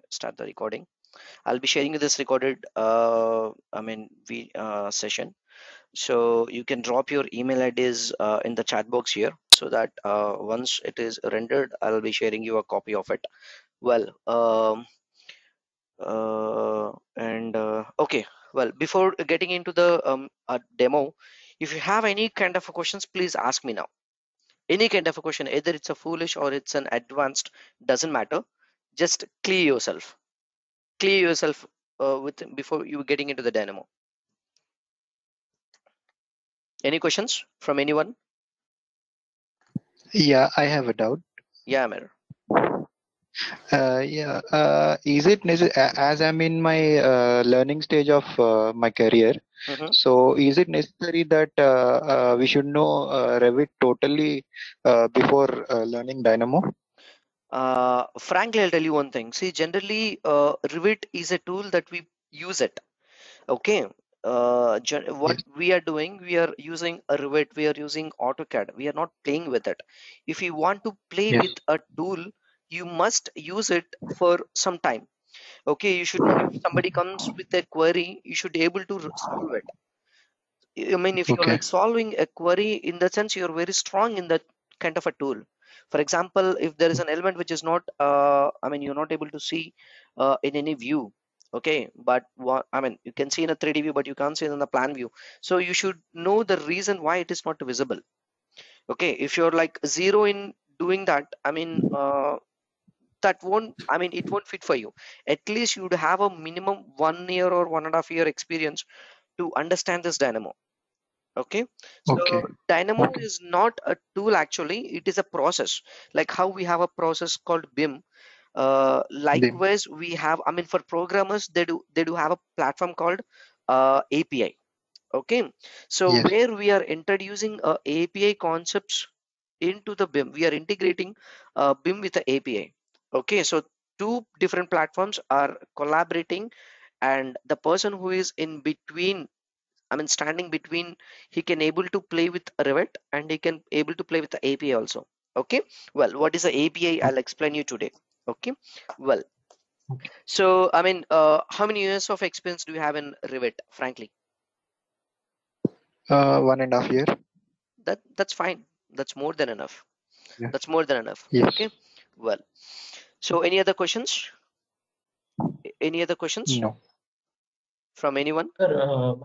start the recording. I'll be sharing you this recorded session. So you can drop your email IDs in the chat box here, so that once it is rendered, I'll be sharing you a copy of it. Well, okay. Well, before getting into the demo, if you have any kind of questions, please ask me now. Any kind of a question, either it's a foolish or it's an advanced, doesn't matter. Just clear yourself with before you getting into the dynamo. Any questions from anyone? Yeah, I have a doubt. Yeah, Amir. Is it necessary, as I'm in my learning stage of my career, Mm-hmm. so is it necessary that we should know Revit totally before learning Dynamo? Frankly, I'll tell you one thing. See, generally, Revit is a tool that we use it. Okay. What Yes. we are doing, we are using a Revit, we are using AutoCAD. We are not playing with it. If you want to play Yes. with a tool, you must use it for some time. Okay, you should know if somebody comes with a query, you should be able to solve it. I mean, if you're Okay. like solving a query, in the sense you're very strong in that kind of a tool. For example, if there is an element which is not you're not able to see in any view. Okay, but what I mean, you can see in a 3D view, but you can't see it in the plan view. So you should know the reason why it is not visible. Okay, if you're like zero in doing that, that won't, it won't fit for you. At least you'd have a minimum 1 year or 1.5 year experience to understand this dynamo. Okay, so Okay. dynamo Okay. is not a tool, actually it is a process. Like how we have a process called BIM, Then. likewise we have, for programmers, they do have a platform called API. Okay, so Yes. where we are introducing API concepts into the BIM, we are integrating BIM with the API. Okay, so two different platforms are collaborating, and the person who is in between, standing between, he can able to play with Revit and he can able to play with the API also. Okay, well, what is the API? I'll explain you today. Okay, well, Okay. so how many years of experience do you have in Revit, frankly? 1.5 year. That's fine. That's more than enough. Yeah. That's more than enough. Yes. Okay, well, so any other questions? Any other questions No. from anyone? Sir,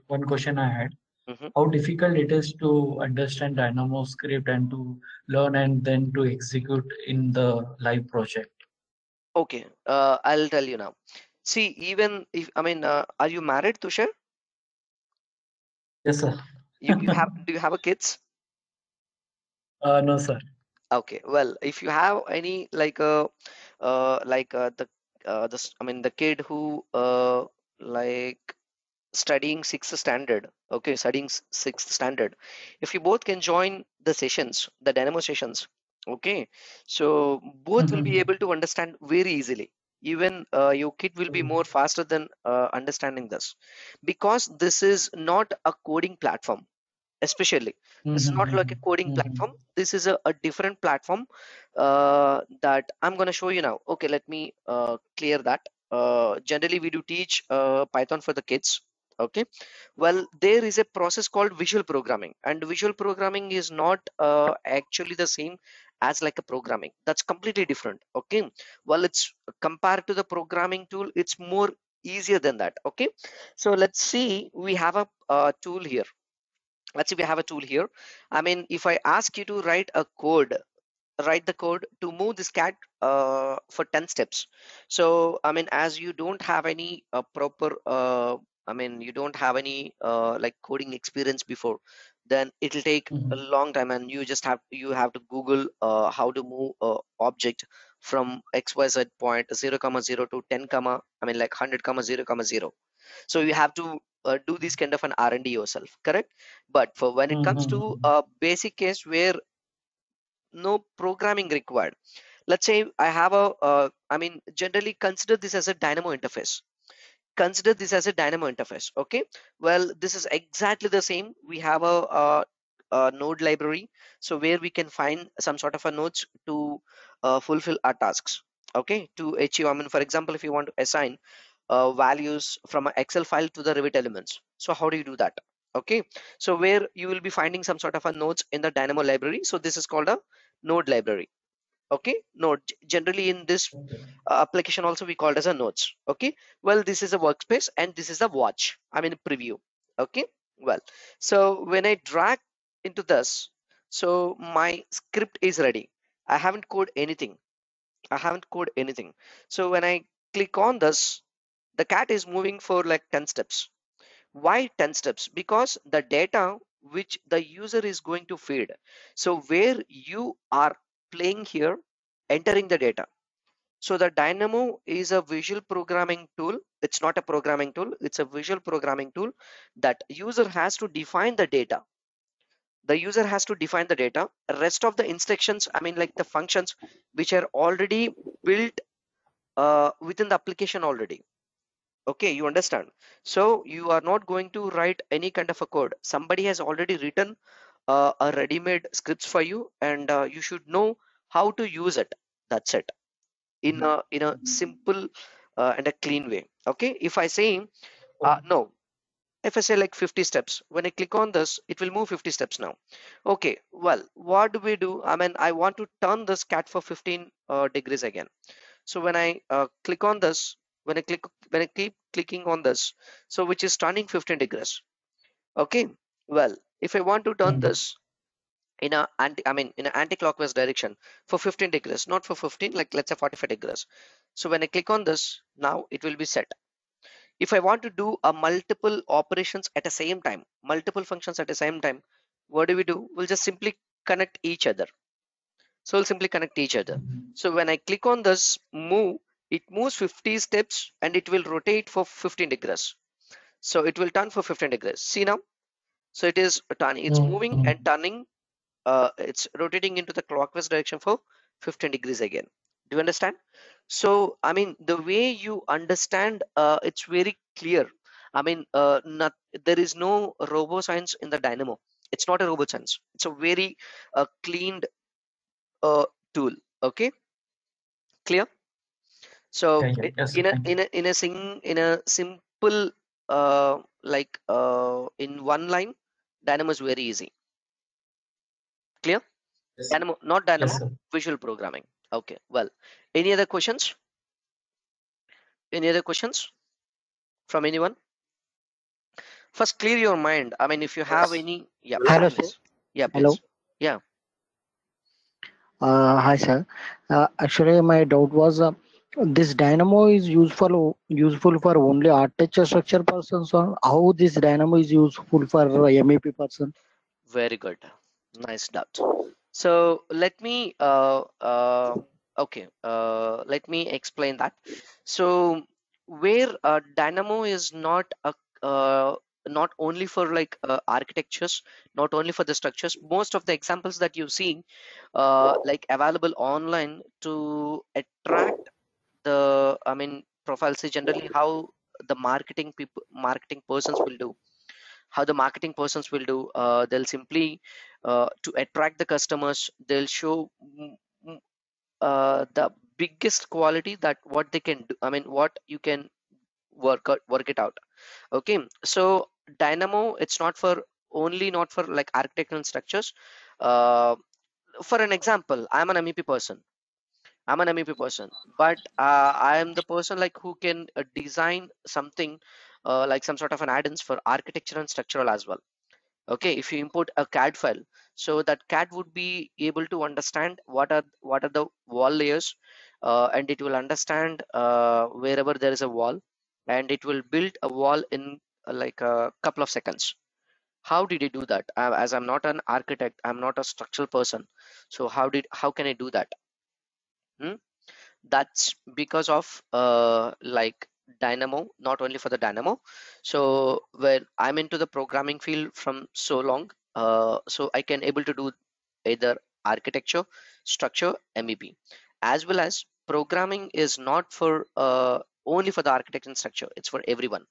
one question I had. Hmm. How difficult it is to understand Dynamo script and to learn and then to execute in the live project? Okay, I'll tell you now. See, even if are you married, Tushar? Yes, sir. You have, do you have a kids? No, sir. Okay, well, if you have any the kid who like studying sixth standard, okay, studying sixth standard, if you both can join the sessions, the dynamo sessions, okay, so both will be able to understand very easily. Even your kid will be more faster than understanding this, because this is not a coding platform. Especially, this is not like a coding platform. This is a different platform that I'm going to show you now. Okay, let me clear that. Generally we do teach Python for the kids. Okay, well, there is a process called visual programming, and visual programming is not actually the same as like a programming. That's completely different. Okay, well, it's compared to the programming tool, it's more easier than that. Okay, so let's see, we have a tool here. Let's say we have a tool here. If I ask you to write a code, write the code to move this cat for 10 steps. So as you don't have any proper you don't have any like coding experience before, then it'll take a long time, and you have to Google how to move object from xyz point 0 comma 0 to 10 comma 100 comma 0 comma 0. So you have to do this kind of an R&D yourself, correct? But for when it comes to a basic case where no programming required, let's say I have a generally consider this as a dynamo interface. Consider this as a dynamo interface. Okay, well, this is exactly the same. We have a node library, so where we can find some sort of a nodes to fulfill our tasks. okay, to achieve, I mean, for example, if you want to assign values from an Excel file to the Revit elements. So how do you do that? Okay, so where you will be finding some sort of a nodes in the Dynamo library. So this is called a node library. Okay, node generally in this Okay. application also we called as a nodes. Okay, well, this is a workspace and this is a watch, I mean preview. Okay, well, so when I drag into this, so my script is ready. I haven't coded anything. I haven't coded anything. So when I click on this, the cat is moving for like 10 steps. Why 10 steps? Because the data which the user is going to feed. So where you are playing here, entering the data. So the Dynamo is a visual programming tool. It's not a programming tool. It's a visual programming tool that user has to define the data. The user has to define the data. Rest of the instructions, I mean like the functions which are already built within the application already. Okay, you understand? So you are not going to write any kind of a code. Somebody has already written a ready-made scripts for you, and you should know how to use it. That's it. In a simple and a clean way. Okay, if I say no, if I say like 50 steps, when I click on this, it will move 50 steps now. Okay, well, what do we do? I mean, I want to turn this cat for 15 degrees again. So when I click on this, when I keep clicking on this, so which is turning 15 degrees. Okay, well, if I want to turn Mhm. this in a in an anti-clockwise direction for 15 degrees, not for 15, like let's say 45 degrees. So when I click on this, now it will be set. If I want to do a multiple operations at the same time, multiple functions at the same time, what do we do? We'll just simply connect each other. So we'll simply connect each other. So when I click on this move, it moves 50 steps and it will rotate for 15 degrees. So it will turn for 15 degrees. See now? So it is turning, it's moving Mhm. and turning, it's rotating into the clockwise direction for 15 degrees again. Do you understand? So, I mean, the way you understand, it's very clear. I mean, not, there is no robo science in the Dynamo. It's not a robo science. It's a very cleaned uh, tool. Okay, clear? Yeah, So yeah. Yes, sir. in a Thank you. in a simple in one line, Dynamo is very easy. Clear? Yes. Dynamo, not Yes, Dynamo, sir. visual programming. Okay, well, any other questions? Any other questions from anyone? First, clear your mind. I mean, if you have Yes. any, yeah, Hello, sir. please. Yeah, Hello. please. Yeah, Hi, sir. Actually, my doubt was this dynamo is useful for only architecture structure persons, or how this dynamo is useful for MEP person? very good. Nice doubt. So let me explain that. So where Dynamo is not a not only for like architectures, not only for the structures. Most of the examples that you've seen, like available online to attract the, I mean, profiles is generally how the marketing persons will do. How the marketing persons will do, they'll simply to attract the customers, they'll show mm, the biggest quality that what they can do, I mean what you can work it out. Okay, so Dynamo, it's not for only, not for like architectural structures. uh, for an example, I'm an MEP person. I'm an MEP person, but I am the person like who can design something like some sort of an add-ins for architecture and structural as well. Okay, if you import a CAD file, so that CAD would be able to understand what are the wall layers, and it will understand wherever there is a wall, and it will build a wall in like a couple of seconds. How did it do that? As I'm not an architect, I'm not a structural person, so how can I do that? Hmm? That's because of like Dynamo, not only for the Dynamo. So where I'm into the programming field from so long, so I can able to do either architecture, structure, MEP, as well as programming is not for only for the architect and structure, it's for everyone.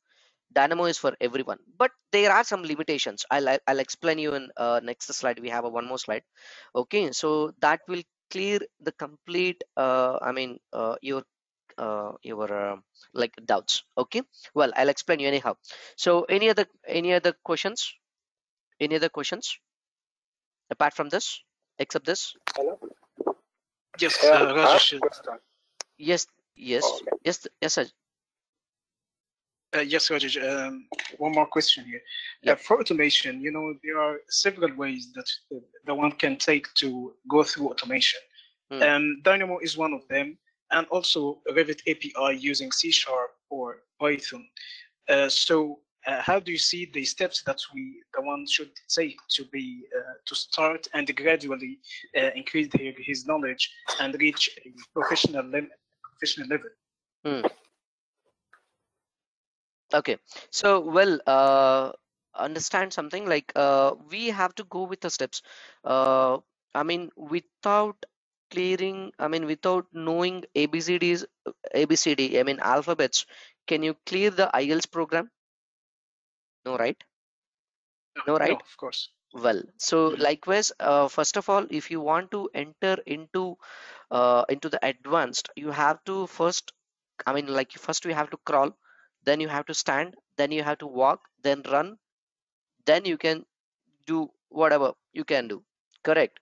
Dynamo is for everyone, but there are some limitations. I'll explain you in next slide. We have a one more slide. Okay, so that will clear the complete your like doubts. Okay, well, I'll explain you anyhow. So any other questions, any other questions apart from this, except this? Yes, Yeah, I have Rajesh. a question. Yes, Oh, yes, okay. yes, yes, sir. Yes, Rajesh. One more question here. Yep. For automation, there are several ways that the one can take to go through automation. Dynamo is one of them, and also Revit API using C# or Python. How do you see the steps that the one should take to start and gradually increase his knowledge and reach a professional level? Hmm. Okay, so well, understand something like we have to go with the steps. Without clearing, without knowing ABCDs, ABCD, alphabets, can you clear the IELTS program? No, right? No, No, right? of course. Well, so likewise, first of all, if you want to enter into the advanced, you have to first, first you have to crawl, then you have to stand, then you have to walk, then run, then you can do whatever you can do. Correct?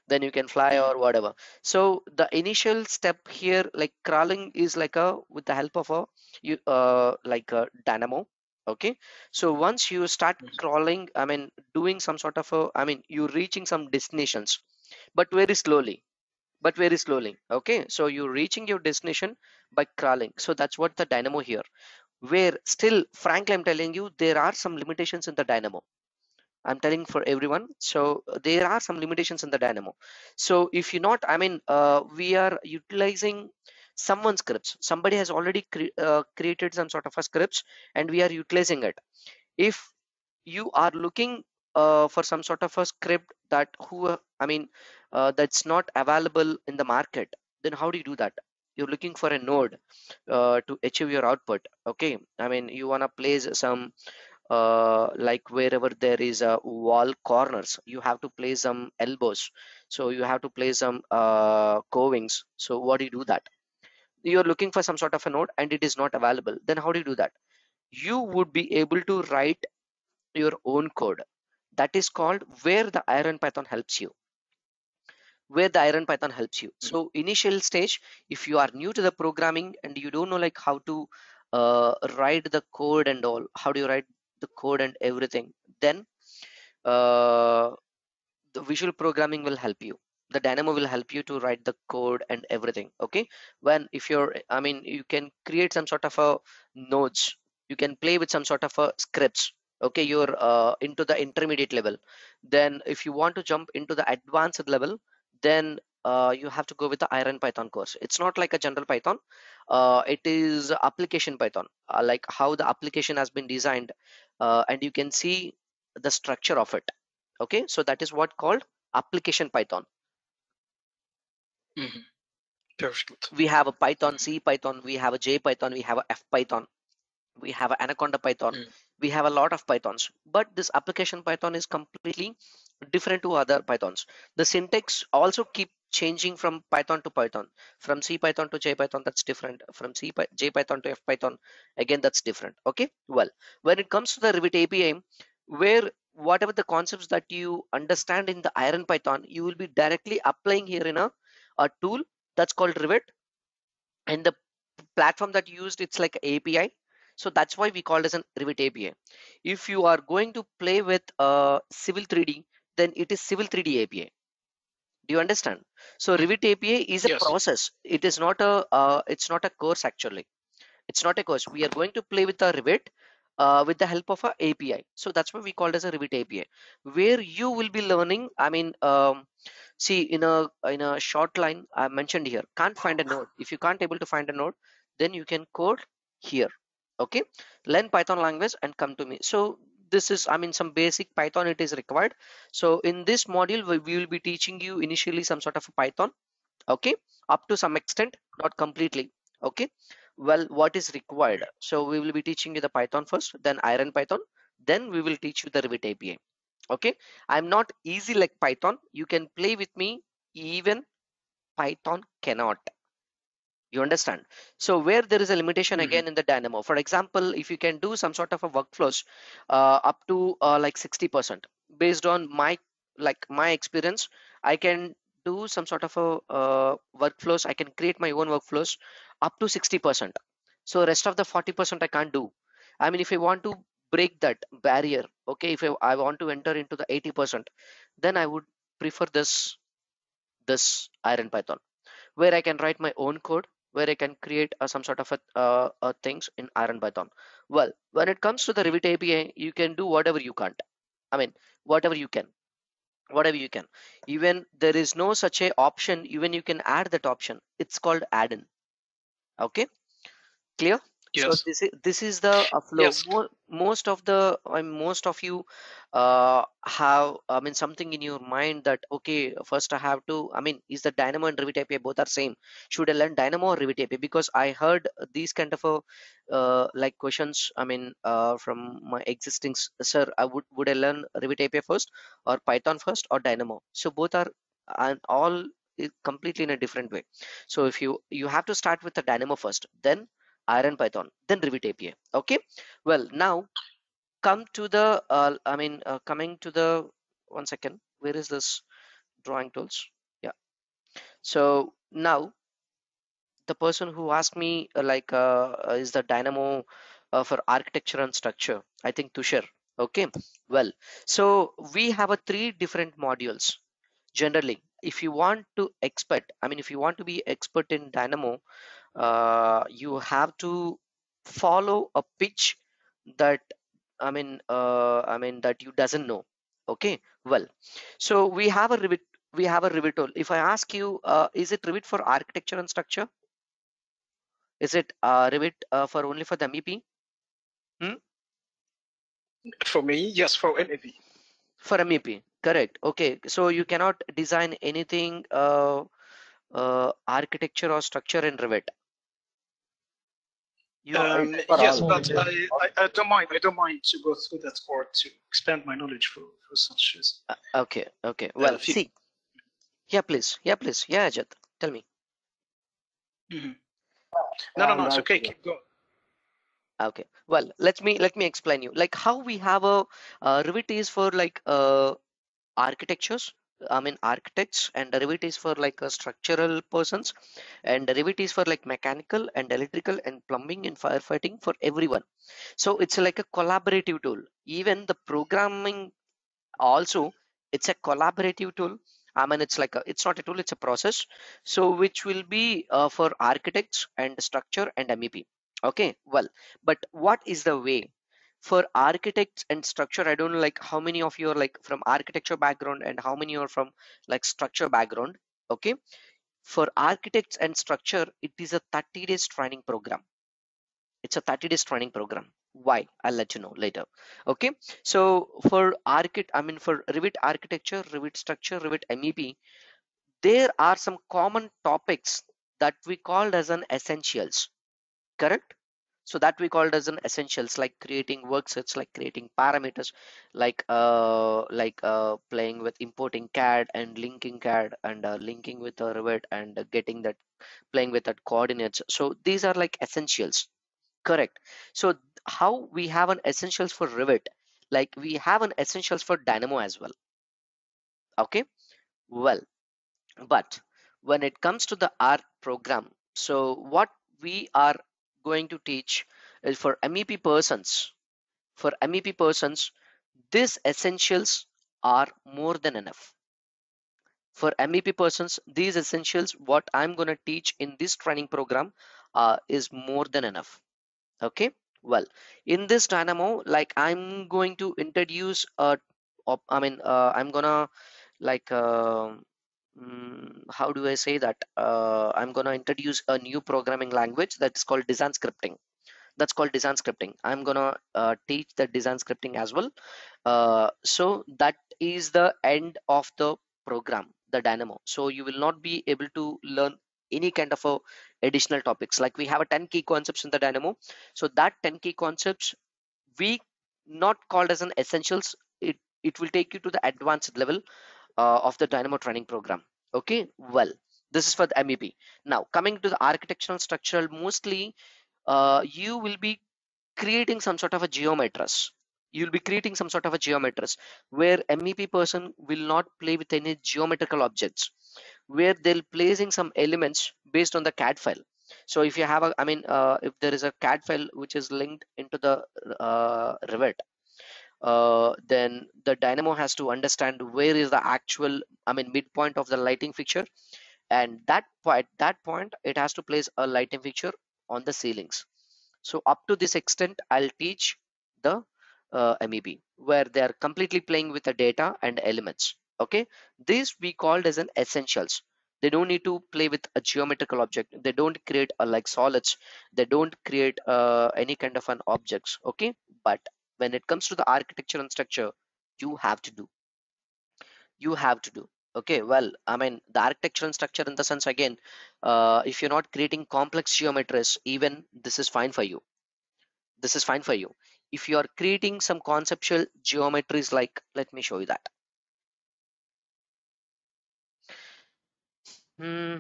Then you can fly or whatever. So the initial step here, like crawling, is like a with the help of a like a dynamo. Okay, so once you start crawling, doing some sort of a, you're reaching some destinations, but very slowly, okay, so you're reaching your destination by crawling. So that's what the dynamo here, where still frankly I'm telling you, there are some limitations in the dynamo. I'm telling for everyone. So there are some limitations in the dynamo. So if you're not, we are utilizing someone's scripts. Somebody has already created some sort of a scripts, and we are utilizing it. If you are looking for some sort of a script that that's not available in the market, then how do you do that? You're looking for a node to achieve your output. Okay, you want to place some like wherever there is a wall corners, you have to place some elbows, so you have to place some covings. So what do you do that? You're looking for some sort of a node and it is not available, then how do you do that? You would be able to write your own code. That is called where the IronPython helps you, so initial stage, if you are new to the programming and you don't know like how to write the code and all, how do you write the code and everything, then uh, the visual programming will help you, the dynamo will help you to write the code and everything. Okay, when if you're, you can create some sort of a nodes, you can play with some sort of a scripts. Okay, you're into the intermediate level. Then if you want to jump into the advanced level, then you have to go with the IronPython course. It's not like a general Python, it is application Python, like how the application has been designed, and you can see the structure of it. Okay, so that is what called application Python. Perfect. We have a Python, C Python, we have a J Python, we have a F Python, we have a Anaconda Python, we have a lot of Pythons, but this application Python is completely different to other Pythons. The syntax also keep changing from Python to Python, from C Python to J Python, that's different, from J Python to F Python, again that's different. Okay, well, when it comes to the Revit API, where whatever the concepts that you understand in the IronPython, you will be directly applying here in a tool that's called Revit, and the platform that you used, it's like API. So that's why we call it as an Revit API. If you are going to play with Civil 3D, then it is Civil 3D API. Do you understand? So Revit API is a process. It is not a it's not a course actually. It's not a course. We are going to play with a Revit with the help of a API. So that's why we call it as a Revit API, where you will be learning. See, in a short line I mentioned here, can't find a node. If you can't able to find a node, then you can code here. Okay, learn Python language and come to me. So this is, some basic Python it is required. So in this module we will be teaching you initially some sort of a Python. Okay, up to some extent, not completely. Okay, well, what is required? So we will be teaching you the Python first, then IronPython, then we will teach you the Revit API. Okay, I'm not easy like Python. You can play with me even Python cannot. You understand? So where there is a limitation again in the Dynamo, for example, if you can do some sort of a workflows up to like 60%, based on my experience, I can do some sort of a workflows. I can create my own workflows up to 60%. So rest of the 40% I can't do. I mean, if I want to break that barrier, okay, if I want to enter into the 80%, then I would prefer this Iron Python, where I can write my own code, where I can create some sort of things in Iron Python. Well, when it comes to the Revit API, you can do whatever you can't. I mean, whatever you can, whatever you can. Even there is no such a option. Even you can add that option. It's called add-in. Okay, clear? So Yes. this is the flow. Yes. Most of most of you have, I mean, something in your mind that, okay, first I have to, I mean, is the Dynamo and Revit API both are same? Should I learn Dynamo or Revit API? Because I heard these kind of a like questions, I mean, from my existing sir, I would I learn Revit API first, or Python first, or Dynamo? So both are, and all completely in a different way. So if you have to start with the Dynamo first, then Iron Python, then Revit API. Okay. Well, now come to the coming to the, one second, where is this drawing tools? Yeah. So now the person who asked me is the Dynamo for architecture and structure, I think Tushar. Okay. Well, so we have a three different modules. Generally, if you want to expert, I mean, if you want to be expert in Dynamo, you have to follow a pitch that, that you doesn't know. Okay. Well, so we have a Revit tool. If I ask you, is it Revit for architecture and structure? Is it Revit for only for the MEP? For me, yes, for MEP. For MEP, correct. Okay, so you cannot design anything architecture or structure in Revit. Yes, but I don't mind. I don't mind to go through that or to expand my knowledge for such as. Okay. Well, see. Yeah, please. Yeah, Ajat, tell me. No, it's okay. Keep going. Okay. Well, let me explain you. Like how we have a Revit is for like architectures. I mean architects, and Revit is for like structural persons, and Revit is for like mechanical and electrical and plumbing and firefighting for everyone. So it's like a collaborative tool. Even the programming also, it's a collaborative tool. I mean, it's not a tool, it's a process. So which will be for architects and structure and MEP. Okay. Well, but what is the way for architects and structure? I don't know like how many of you are like from architecture background and how many are from like structure background. Okay. For architects and structure, it is a 30 days training program. It's a 30 days training program. Why? I'll let you know later. Okay. So for for Revit architecture, Revit structure, Revit MEP, there are some common topics that we called as an essentials. Correct? So that we called as an essentials, like creating work sets, like creating parameters, playing with importing CAD and linking CAD, and linking with the Revit, and getting that, playing with that coordinates. So these are like essentials. Correct. So how we have an essentials for Revit, like we have an essentials for Dynamo as well. Okay. Well, but when it comes to the R program, so what we are going to teach is for MEP persons. For MEP persons, these essentials are more than enough. For MEP persons, these essentials, what I'm going to teach in this training program is more than enough. Okay. Well, in this Dynamo, like I'm going to introduce I'm gonna like how do I say that, I'm gonna introduce a new programming language that's called design scripting. I'm gonna teach the design scripting as well. So that is the end of the program, the Dynamo. So you will not be able to learn any kind of additional topics. Like we have a 10 key concepts in the Dynamo. So that 10 key concepts, we not called as an essentials. It will take you to the advanced level of the Dynamo training program. Okay. Well, This is for the MEP. Now coming to the architectural structural, mostly you will be creating some sort of a geometries. You'll be creating some sort of a geometries where MEP person will not play with any geometrical objects, where they'll placing some elements based on the CAD file. So if you have a, if there is a CAD file which is linked into the Revit, then the Dynamo has to understand where is the actual, midpoint of the lighting fixture, and that point it has to place a lighting fixture on the ceilings. So up to this extent, I'll teach the MEP where they are completely playing with the data and elements. Okay, this we called as an essentials. They don't need to play with a geometrical object. They don't create like solids. They don't create any kind of an objects. Okay, but when it comes to the architecture and structure, you have to do. You have to do. Okay, well, the architecture and structure in the sense again, if you're not creating complex geometries, even this is fine for you. This is fine for you. If you are creating some conceptual geometries, like let me show you that. Hmm,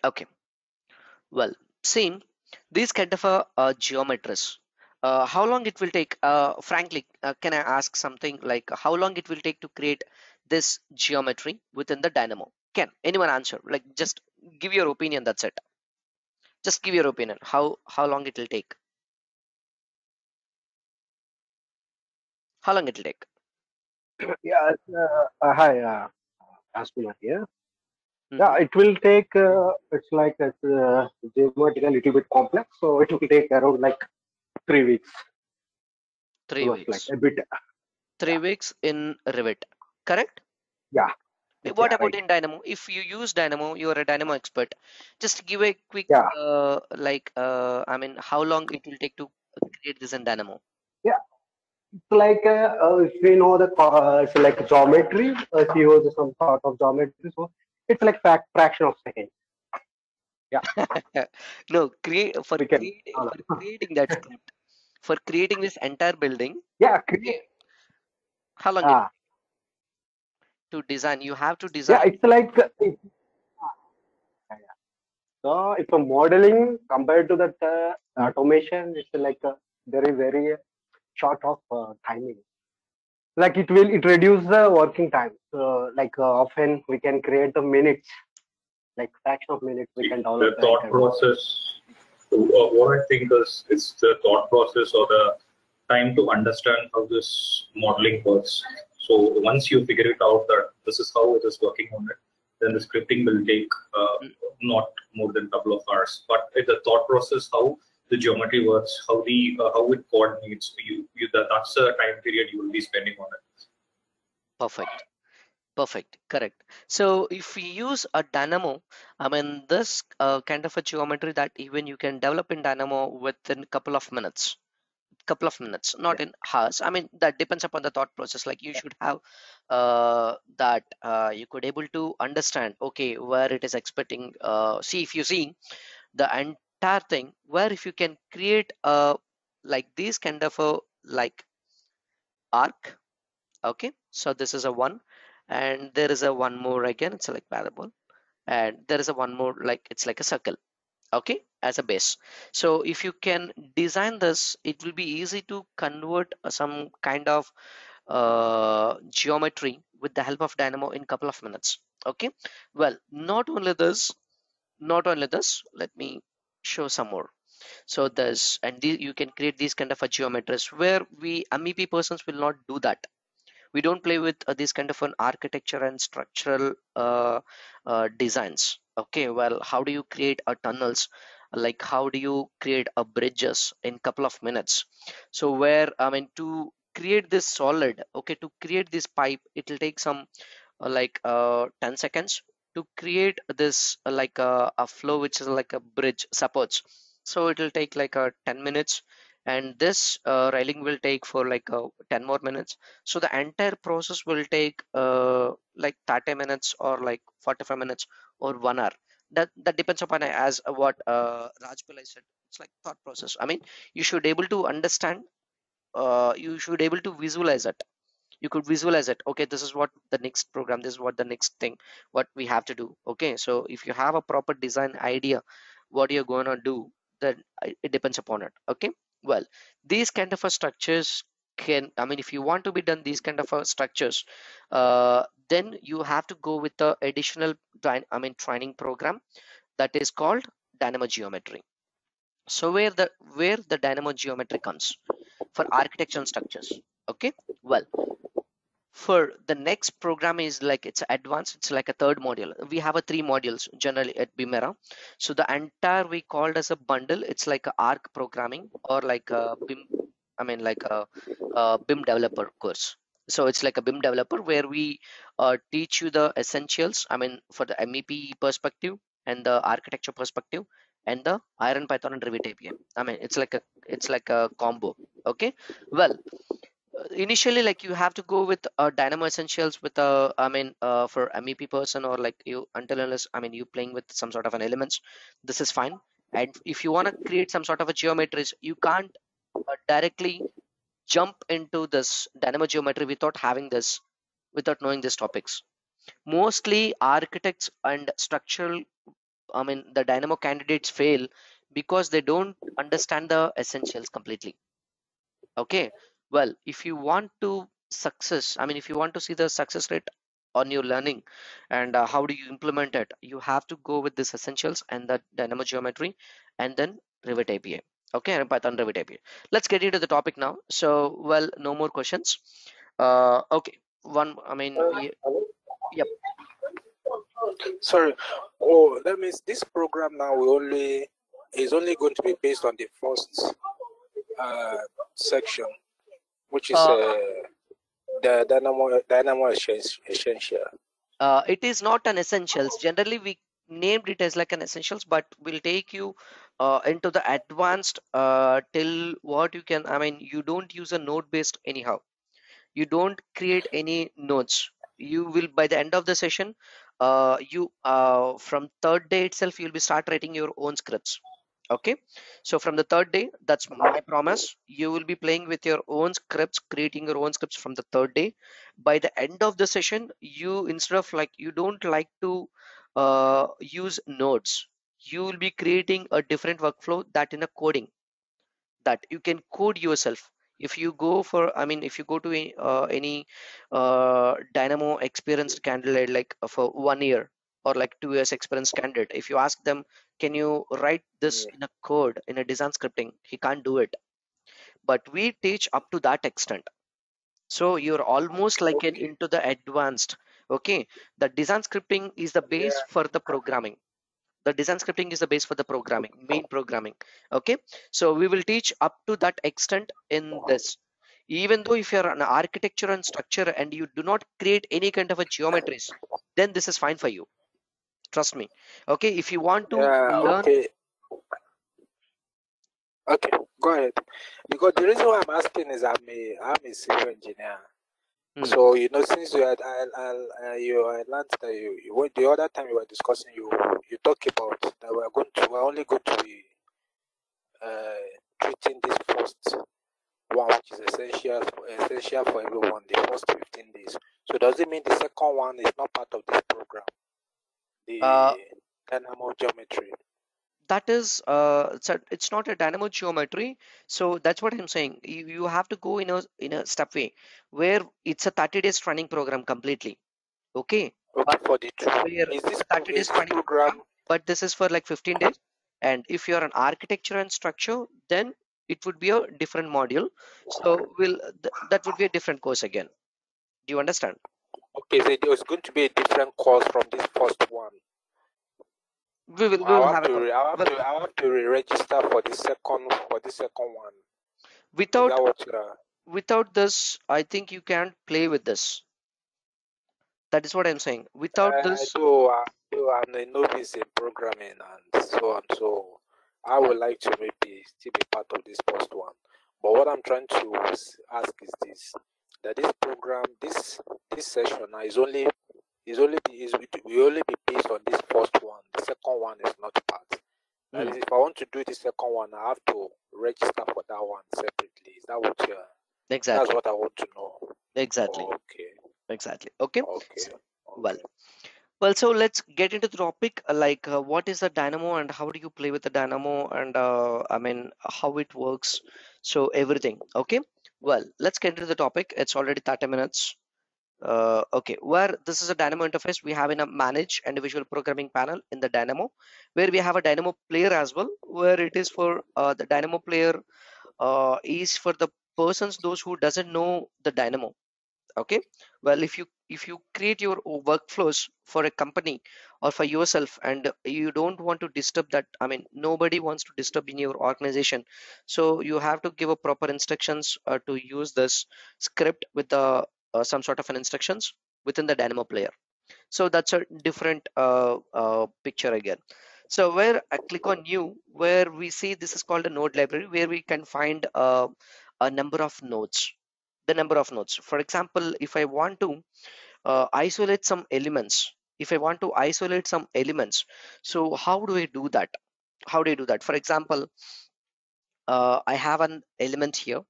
okay, well, same these kind of geometries, how long it will take, frankly, can I ask something like how long it will take to create this geometry within the Dynamo? Can anyone answer, like just give your opinion, that's it. Just give your opinion, how long it will take, how long it will take. Yeah, hi, Asmina here. Yeah, Hmm. it will take, it's like geometrical, a little bit complex, so it will take around like 3 weeks, 3 weeks, like a bit. 3 weeks in Revit, correct? Yeah, What yeah, about right. in Dynamo? If you use Dynamo, you're a Dynamo expert. Just give a quick, Yeah, how long it will take to create this in Dynamo? yeah. It's like if we know the it's like geometry, if you use some sort of geometry, so it's like fraction of second. Yeah, No, create for we can. create for creating that script, for creating this entire building. Yeah, Okay, how long it uh, to design? You have to yeah. design. It's like so if a modeling compared to that automation, it's like very very short of timing. Like it reduce the working time. So like often we can create the minutes, like fraction of minutes we can The develop the thought entire model. process, what I think is the thought process or the time to understand how this modeling works. So once you figure it out that this is how it is working on it, then the scripting will take Mm, not more than a couple of hours. But the thought process, how the geometry works, how it coordinates, that's the time period you will be spending on it. perfect. Perfect, correct. So if we use a Dynamo, this kind of a geometry that even you can develop in Dynamo within couple of minutes, Yeah, not in hours. That depends upon the thought process. Like you should have that you could able to understand, okay, where it is expecting. See, if you see the entire thing, where if you can create like these kind of a like arc. Okay, so this is a one, and there is a one more again. It's like parabol, and there is a one more like it's like a circle. Okay, as a base. So if you can design this, it will be easy to convert some kind of geometry with the help of Dynamo in couple of minutes. Okay, well, not only this, let me show some more. So there's and you can create these kind of a geometries where we MEP persons will not do that. We don't play with this kind of an architecture and structural designs. Okay, well, how do you create a tunnels, like how do you create a bridges in couple of minutes? So where to create this solid, okay, to create this pipe, it will take some 10 seconds to create this a flow which is like a bridge supports. So it will take like 10 minutes, and this railing will take for 10 more minutes. So the entire process will take like 30 minutes or like 45 minutes or 1 hour. that depends upon as what Raj Pillai said. It's like thought process. I mean, you should able to understand. You should able to visualize it. You could visualize it. Okay, this is what the next program. This is what the next thing. What we have to do. Okay, so if you have a proper design idea, what you're going to do, then it depends upon it. Okay, well, these kind of a structures can. I mean, if you want to be done these kind of a structures, then you have to go with the additional training program that is called dynamo geometry. So where the dynamo geometry comes for architecture and structures. Okay, well, for the next program is like it's advanced. It's like a third module. We have a 3 modules generally at Bimera. So the entire we called as a bundle. It's like a arc programming or like a BIM. I mean like a BIM developer course. So it's like a BIM developer where we teach you the essentials. I mean for the MEP perspective and the architecture perspective and the Iron Python and Revit API. I mean it's like a combo. Okay, well, initially like you have to go with Dynamo Essentials with a for MEP person or like you until unless you playing with some sort of an elements, this is fine. And if you want to create some sort of a geometries, you can't directly jump into this Dynamo geometry without knowing these topics. Mostly architects and structural the Dynamo candidates fail because they don't understand the essentials completely. Okay, well, if you want to success, if you want to see the success rate on your learning and how do you implement it, you have to go with this essentials and the Dynamo geometry and then Revit API. Okay, and Python Revit API. Let's get into the topic now. So, well, no more questions. Okay, one, yep. Sorry. Oh, that means this program now is only going to be based on the first section, which is the Dynamo Essential. It is not an essentials. Generally, we named it as like an essentials, but we'll take you into the advanced till what you can. You don't use a node based anyhow. You don't create any nodes. You will by the end of the session, you from third day itself, you'll be start writing your own scripts. Okay, so from the third day, that's my promise, you will be playing with your own scripts, creating your own scripts from the third day. By the end of the session, you instead of like you don't like to use nodes, you will be creating a different workflow that in a coding that you can code yourself. If you go for if you go to any Dynamo experienced candidate like for 1 year or like 2 years experienced candidate, if you ask them, can you write this in a code in a design scripting, he can't do it. But we teach up to that extent, so you're almost like into the advanced. Okay, the design scripting is the base for the programming. The design scripting is the base for the programming, main programming. Okay, so we will teach up to that extent in this. Even though if you're an architecture and structure and you do not create any kind of a geometries, then this is fine for you, trust me. Okay, if you want to learn. Okay, go ahead. Because the reason why I'm asking is I'm a civil engineer. So since you had you learned that you the other time you were discussing, you talked about that we're only going to be treating this first one, which is essential for everyone, the first 15 days. So does it mean the second one is not part of this program, the Dynamo geometry? That is it's not a Dynamo geometry, so that's what I'm saying. You have to go in a step way where it's a 30 days training program completely. Okay, for the is this 30 days training program, but this is for like 15 days. And if you're an architecture and structure, then it would be a different module. So that would be a different course again. Do you understand? Okay, so it's going to be a different course from this first one. We will have I have to re-register for the second one. Without this, I think you can't play with this. That is what I'm saying. Without this, so I'm a novice in programming and so on. So I would like to maybe still be part of this first one. But what I'm trying to ask is this: that this program, this session is only will only be based on this first one. The second one is not part. That is, if I want to do the second one, I have to register for that one separately. Is that what you're? Exactly. That's what I want to know. Exactly. Okay. Exactly. Okay. Okay. Well, so let's get into the topic, like what is the dynamo and how do you play with the dynamo, and I mean how it works, so everything. Okay, well, let's get into the topic. It's already 30 minutes. Okay, where this is a dynamo interface, we have in a manage and visual programming panel in the dynamo, where we have a dynamo player as well, where it is for the dynamo player is for the persons those who doesn't know the dynamo. Okay, well, if you create your workflows for a company or for yourself, and you don't want to disturb that, I mean nobody wants to disturb in your organization, so you have to give a proper instructions to use this script with the some sort of an instructions within the dynamo player. So that's a different picture again. So where I click on new, where we see this is called a node library, where we can find a number of nodes, the number of nodes. For example, if I want to isolate some elements, so how do I do that? For example, I have an element here,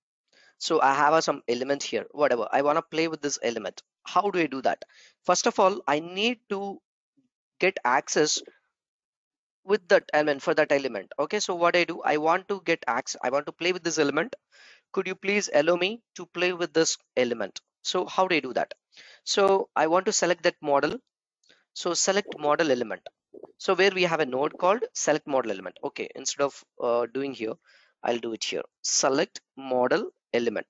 so I have some element here, whatever I want to play with this element. How do I do that? First of all, I need to get access with that element, for that element. Okay, so what I do, I want to get access, I want to play with this element. Could you please allow me to play with this element? So how do I do that? So I want to select that model, so select model element. So where we have a node called select model element. Okay, instead of doing here, I'll do it here, select model element.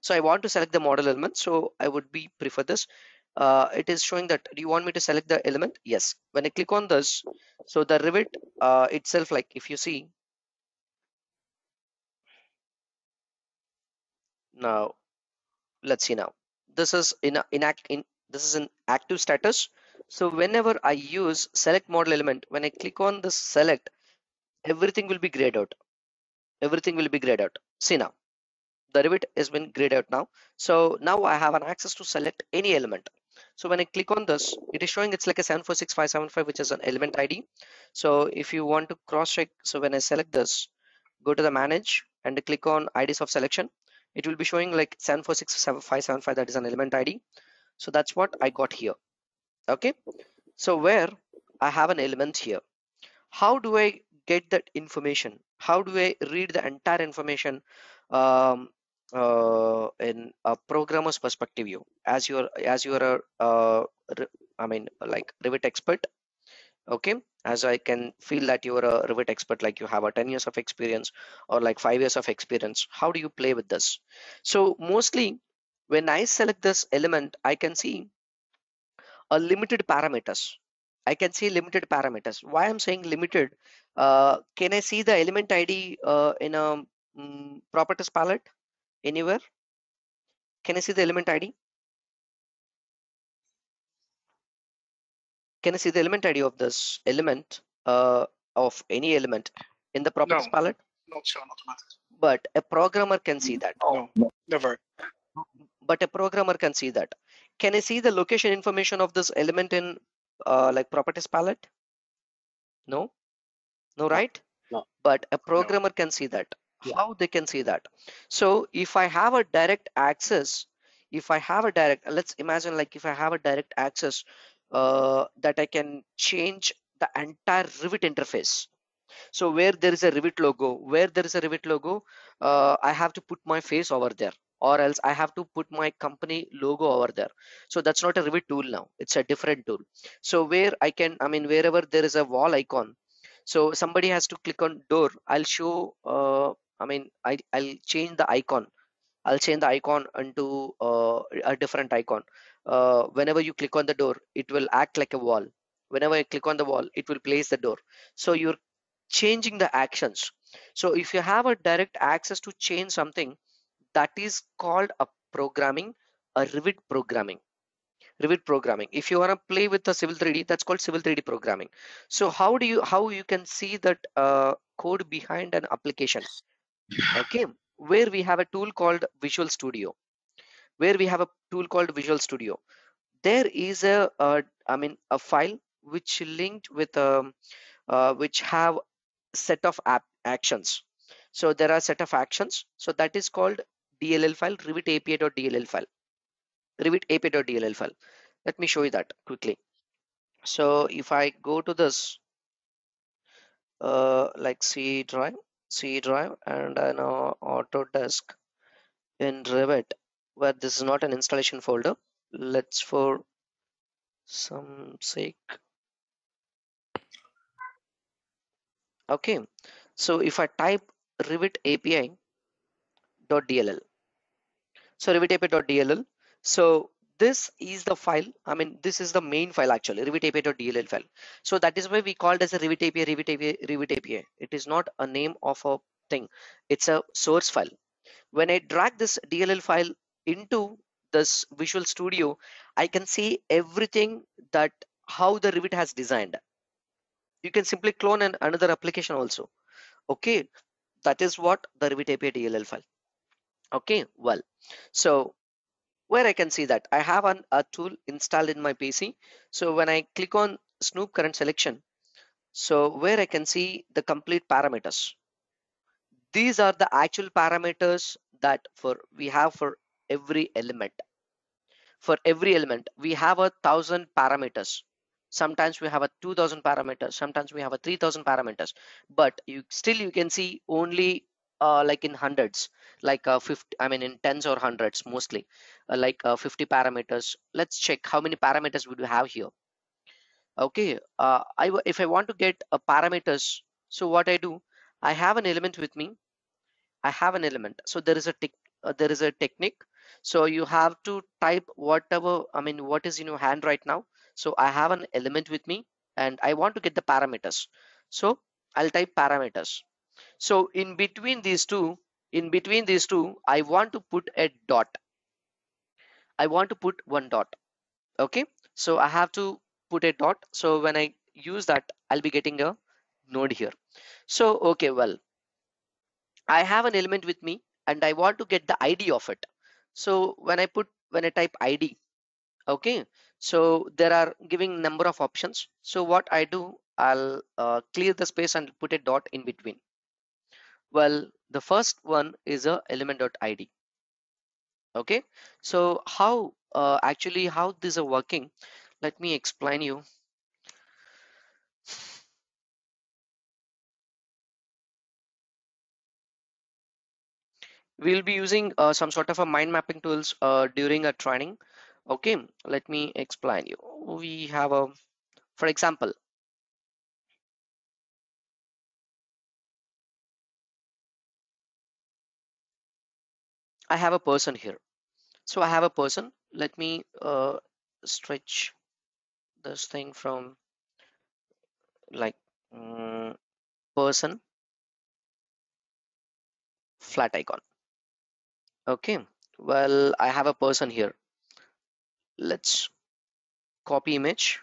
So I want to select the model element, so I would be prefer this. It is showing that, do you want me to select the element? Yes. When I click on this, so the Revit itself, like if you see now, let's see now, this is in active status. So whenever I use select model element, when I click on this select, everything will be grayed out. See now, the Revit has been grayed out now. So now I have an access to select any element. So when I click on this, it is showing it's like a 746575, which is an element ID. So if you want to cross check, so when I select this, go to the manage and click on IDs of selection, it will be showing like 746575, that is an element ID. So that's what I got here. Okay, so where I have an element here, how do I get that information? How do I read the entire information in a programmer's perspective view? As you're I mean like Revit expert. Okay, as I can feel that you're a Revit expert, like you have a 10 years of experience or like 5 years of experience. How do you play with this? So mostly when I select this element, I can see a limited parameters. I can see limited parameters. Why I'm saying limited? Can I see the element ID in a properties palette anywhere? Can I see the element ID? Can I see the element ID of this element of any element in the properties palette? Not shown automatically. But a programmer can see that. No, never. But a programmer can see that. Can I see the location information of this element in like properties palette? No, right? No. But a programmer can see that. How they can see that? So if I have a direct access, let's imagine like if I have a direct access that I can change the entire Revit interface. So where there is a Revit logo, I have to put my face over there, or else I have to put my company logo over there. So that's not a Revit tool now, it's a different tool. So where I can, I mean, wherever there is a wall icon, so somebody has to click on door, I'll show, I mean, I'll change the icon. I'll change the icon into a different icon. Whenever you click on the door, it will act like a wall. Whenever I click on the wall, it will place the door. So you're changing the actions. So if you have a direct access to change something, that is called a programming, a Revit programming. If you want to play with the Civil 3D, that's called Civil 3D programming. So how you can see that code behind an application? Okay, where we have a tool called Visual Studio. there is I mean a file which linked with which have set of actions. So there are set of actions, so that is called DLL file, Revit API.dll file, Revit API.dll file. Let me show you that quickly. So if I go to this like C drive and an Autodesk in Revit, where this is not an installation folder, let's for some sake, okay, so if I type Revit API.dll, so Revit API.dll, so this is the file, I mean this is the main file actually, Revit API.dll file. So that is why we called as a Revit API, Revit API. It is not a name of a thing, it's a source file. When I drag this DLL file into this Visual Studio, I can see everything that how the Revit has designed. You can simply clone another application also. Okay, that is what the Revit API DLL file. Okay, well, so where I can see that I have a tool installed in my PC. So when I click on Snoop current selection, so where I can see the complete parameters. These are the actual parameters that we have for every element. For every element, we have 1,000 parameters. Sometimes we have 2,000 parameters. Sometimes we have 3,000 parameters. But you can see only like in hundreds, like 50. I mean in tens or hundreds mostly, like 50 parameters. Let's check how many parameters would we have here. Okay, if I want to get parameters, so what I do, I have an element with me. I have an element. So there is a technique. So you have to type whatever, I mean, what is in your hand right now. So I have an element with me and I want to get the parameters. So I'll type parameters. So in between these two, I want to put a dot. I want to put one dot. Okay. So I have to put a dot. So when I use that, I'll be getting a node here. So, okay, well, I have an element with me and I want to get the ID of it. So when I type ID, okay, so there are giving number of options. So what I do, I'll clear the space and put a dot in between. Well, the first one is a element.id. Okay, so how actually how these are working, let me explain you. We'll be using some sort of a mind mapping tools during a training. Okay, let me explain you. We have a, for example, I have a person here. So I have a person. Let me stretch this thing from like person flat icon. Okay, well, I have a person here. Let's copy image.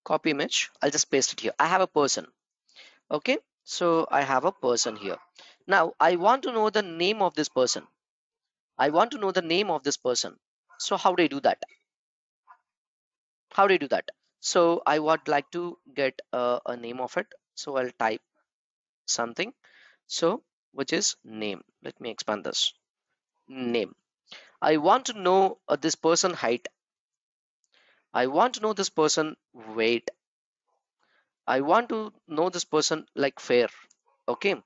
Copy image. I'll just paste it here. I have a person. Okay, so I have a person here. Now I want to know the name of this person. I want to know the name of this person. So how do I do that? How do I do that? So I would like to get a name of it. So I'll type something. So which is name. Let me expand this. Name. I want to know this person height. I want to know this person weight. I want to know this person like fair. Okay,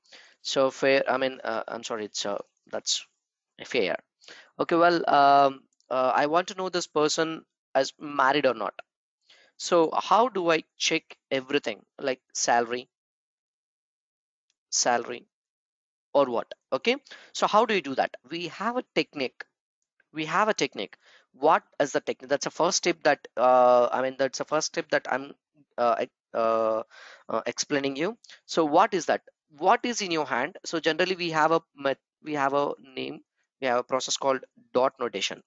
so fair, I mean I'm sorry, it's that's fair. Okay, well, I want to know this person as married or not. So how do I check everything like salary or what? Okay, so how do you do that? We have a technique. What is the technique? That's the first step that I mean that's the first step that I'm explaining you. So what is that? What is in your hand? So generally we have a name, we have a process called dot notation.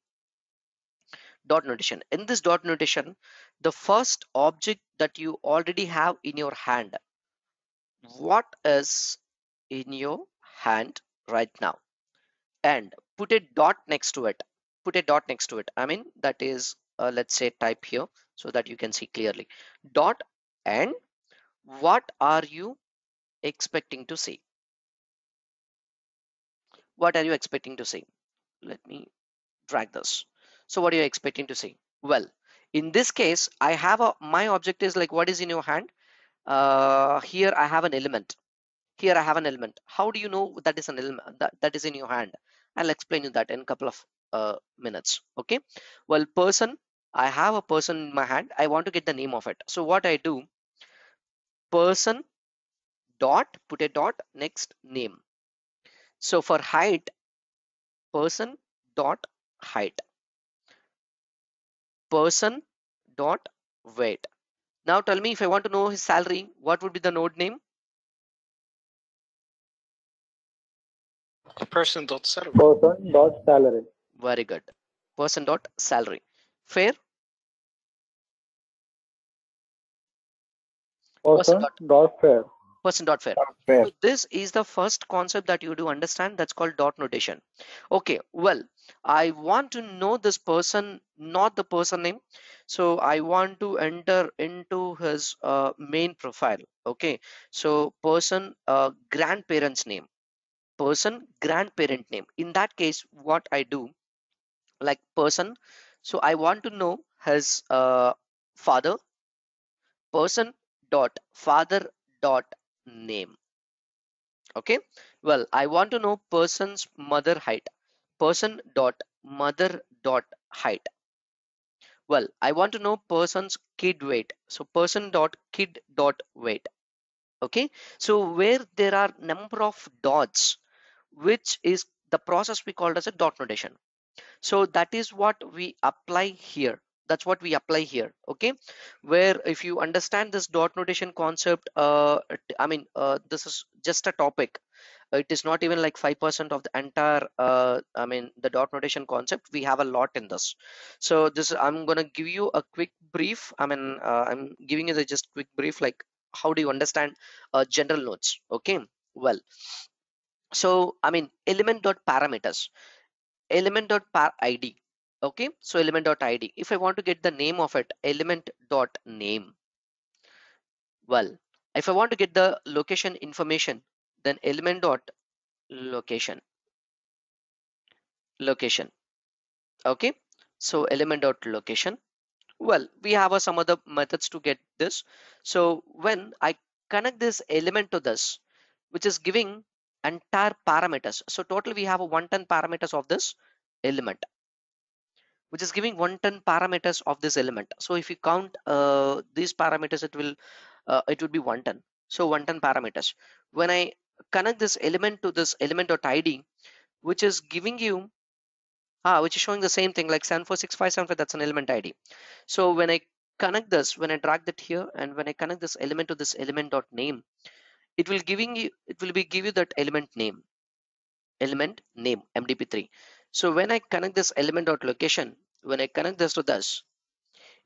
Dot notation. In this dot notation, the first object that you already have in your hand, what is in your hand right now, and put a dot next to it. Put a dot next to it. I mean, that is, let's say type here so that you can see clearly. Dot, and what are you expecting to see? What are you expecting to see? Let me drag this. So what are you expecting to see? Well, in this case, I have my object is like, what is in your hand? Here I have an element. Here I have an element. How do you know that is an element that is in your hand? I'll explain you that in a couple of minutes. Okay. Well, person, I have a person in my hand. I want to get the name of it. So what I do, person dot, put a dot next name. So for height, person dot height, person dot weight. Now tell me, if I want to know his salary, what would be the node name? Person dot salary. Person dot salary. Very good. Person dot salary. Fair. Person dot fair. Person dot fair. Fair. So this is the first concept that you do understand. That's called dot notation. Okay. Well, I want to know this person, not the person name. So I want to enter into his main profile. Okay. So person grandparent's name. Person grandparent name. In that case, what I do, like person, so I want to know his father. Person dot father dot name. Okay. Well, I want to know person's mother height. Person dot mother dot height. Well, I want to know person's kid weight. So person dot kid dot weight. Okay. So where there are number of dots, which is the process we called as a dot notation. So that is what we apply here. That's what we apply here. Okay. Where if you understand this dot notation concept, I mean, this is just a topic. It is not even like 5% of the entire I mean the dot notation concept. We have a lot in this. So this, I'm gonna give you a quick brief. I mean, I'm giving you the just quick brief, like how do you understand general nodes. Okay. Well, so I mean, element dot parameters, element dot par id. Okay. So element dot id, if I want to get the name of it, element dot name. Well, if I want to get the location information, then element dot location. Okay. So element dot location. Well, we have some other methods to get this. So when I connect this element to this, which is giving entire parameters, so total we have a 110 parameters of this element, which is giving 110 parameters of this element. So if you count these parameters, it would be 110. So 110 parameters. When I connect this element to this element dot id, which is giving you which is showing the same thing like 746575, that's an element id. So when I connect this, when I drag that here, and when I connect this element to this element dot name, it will give you that element name mdp3. So when I connect this element dot location, when I connect this to this,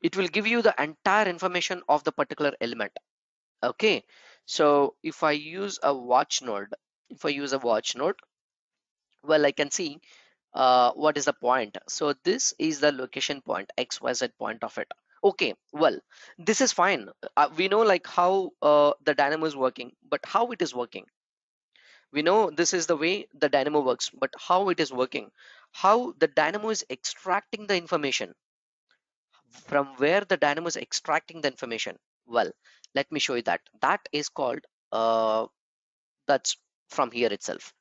it will give you the entire information of the particular element. Okay. So if I use a watch node, well, I can see what is the point. So this is the location point, xyz point of it. Okay. Well, this is fine. We know like how the dynamo is working, but how it is working, we know this is the way the dynamo works, but how it is working, how the dynamo is extracting the information, from where the dynamo is extracting the information. Well, let me show you that. That is called that's from here itself.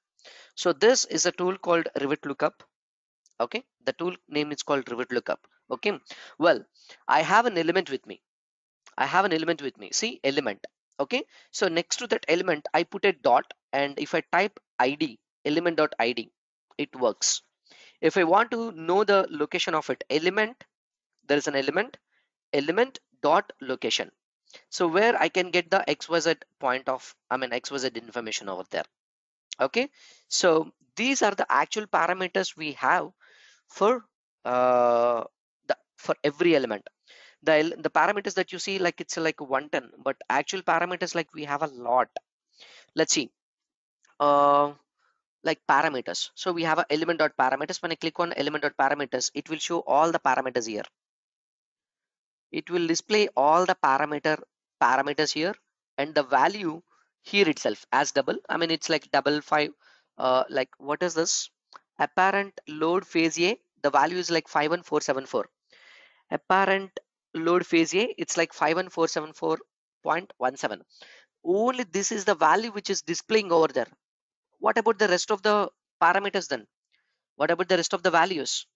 So this is a tool called Rivet Lookup. Okay, the tool name is called Rivet Lookup. Okay. Well, I have an element with me. See, element. Okay. So next to that element, I put a dot, and if I type id, element dot id, it works. If I want to know the location of it, element, there is an element dot location. So where I can get the xyz point of, I mean xyz information over there. Okay. So these are the actual parameters we have for the for every element. The parameters that you see, like it's like 110, but actual parameters, like we have a lot. Let's see. Like parameters. So we have a element dot parameters. When I click on element dot parameters, it will show all the parameters here. It will display all the parameters here, and the value here itself as double. I mean, it's like double 5. Like what is this? Apparent load phase A, the value is like 51474. Apparent load phase A, it's like 51474.17. Only this is the value which is displaying over there. What about the rest of the parameters then? What about the rest of the values?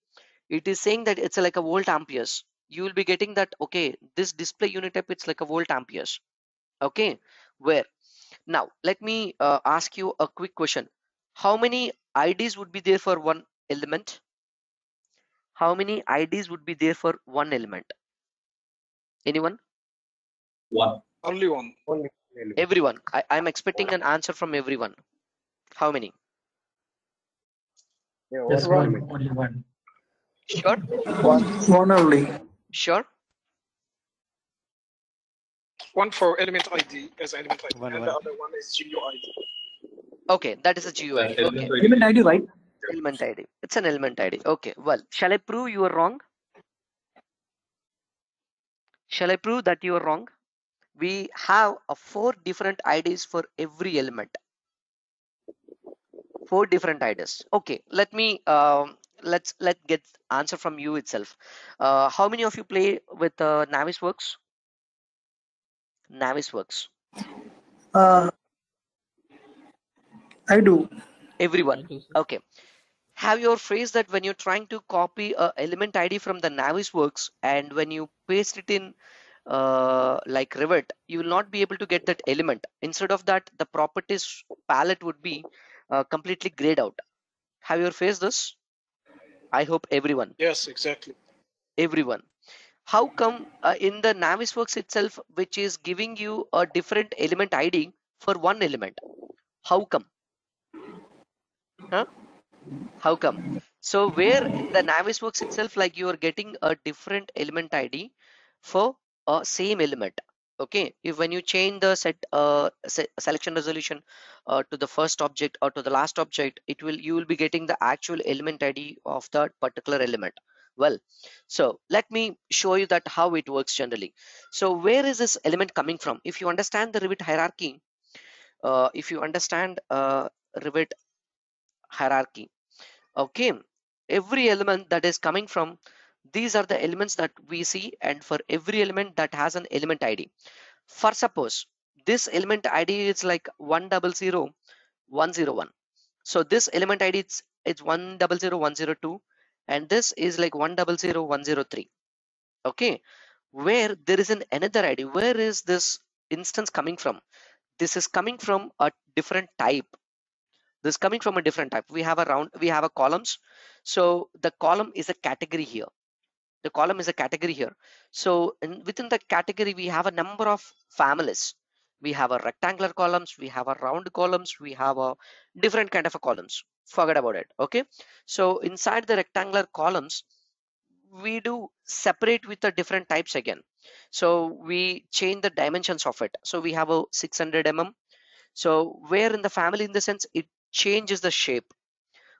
It is saying that it's like a volt amperes. You will be getting that, okay, this display unit type, it's like a volt amperes. Okay, where now let me ask you a quick question. How many IDs would be there for one element? How many IDs would be there for one element? Anyone? One. Only one. Only Everyone. I'm expecting an answer from everyone. How many? yeah, Yes, one one, only one. Sure? One only. Sure? One for element ID as element ID, One, and one. the other one is GUID. Okay, that is a GUID. Okay. Element ID, right? Element ID. It's an element ID. Okay, well, shall I prove you are wrong? Shall I prove that you are wrong? We have 4 different IDs for every element. 4 different IDs. Okay, let me let's get answer from you itself. How many of you play with Navisworks? Navisworks. I do. Everyone. Okay. Have you ever faced that when you're trying to copy a element ID from the Navisworks, and when you paste it in like Revit, you will not be able to get that element. Instead of that, the properties palette would be completely grayed out. Have you ever faced this? I hope everyone. Yes, exactly. Everyone. How come in the Navisworks itself, which is giving you a different element ID for one element? How come? Huh? How come? So where in the Navisworks itself, like you are getting a different element ID for a same element. Okay, if when you change the selection resolution to the first object or to the last object, you will be getting the actual element ID of that particular element. Well, so let me show you that how it works generally. So where is this element coming from? If you understand the Revit hierarchy, if you understand Revit hierarchy, okay, every element that is coming from, these are the elements that we see, and for every element that has an element ID. For suppose this element ID is like 1000101. So this element ID it's 100102, and this is like 100103. Okay, where there is another ID. Where is this instance coming from? This is coming from a different type. This is coming from a different type. We have a columns. So the column is a category here. The column is a category here. So within the category, we have a number of families. We have a rectangular columns, we have a round columns, we have a different kind of a columns. Forget about it. Okay. So inside the rectangular columns, we do separate with the different types again. So we change the dimensions of it. So we have a 600 mm. So where in the family, in the sense, it changes the shape,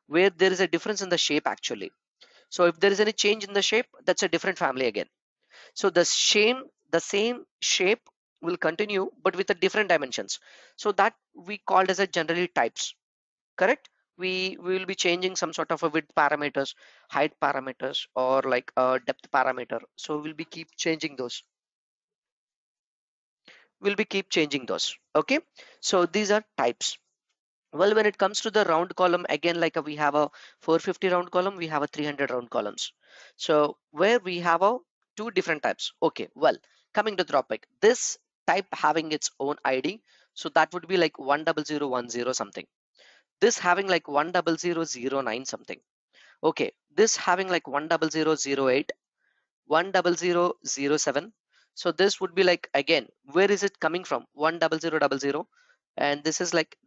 where there is a difference in the shape actually. So if there is any change in the shape, that's a different family again. So the same shape will continue, but with the different dimensions. So that we called as a generally types, correct? We will be changing some sort of a width parameters, height parameters, or like a depth parameter. So we'll be keep changing those. Okay. So these are types. Well, when it comes to the round column, again, like we have a 450 round column, we have a 300 round columns. So where we have a 2 different types. Okay, well, coming to the topic, this type having its own ID. So that would be like 10010 something. This having like 10009 something. Okay, this having like 10008, 10007. So this would be like, again, where is it coming from? 10000, and this is like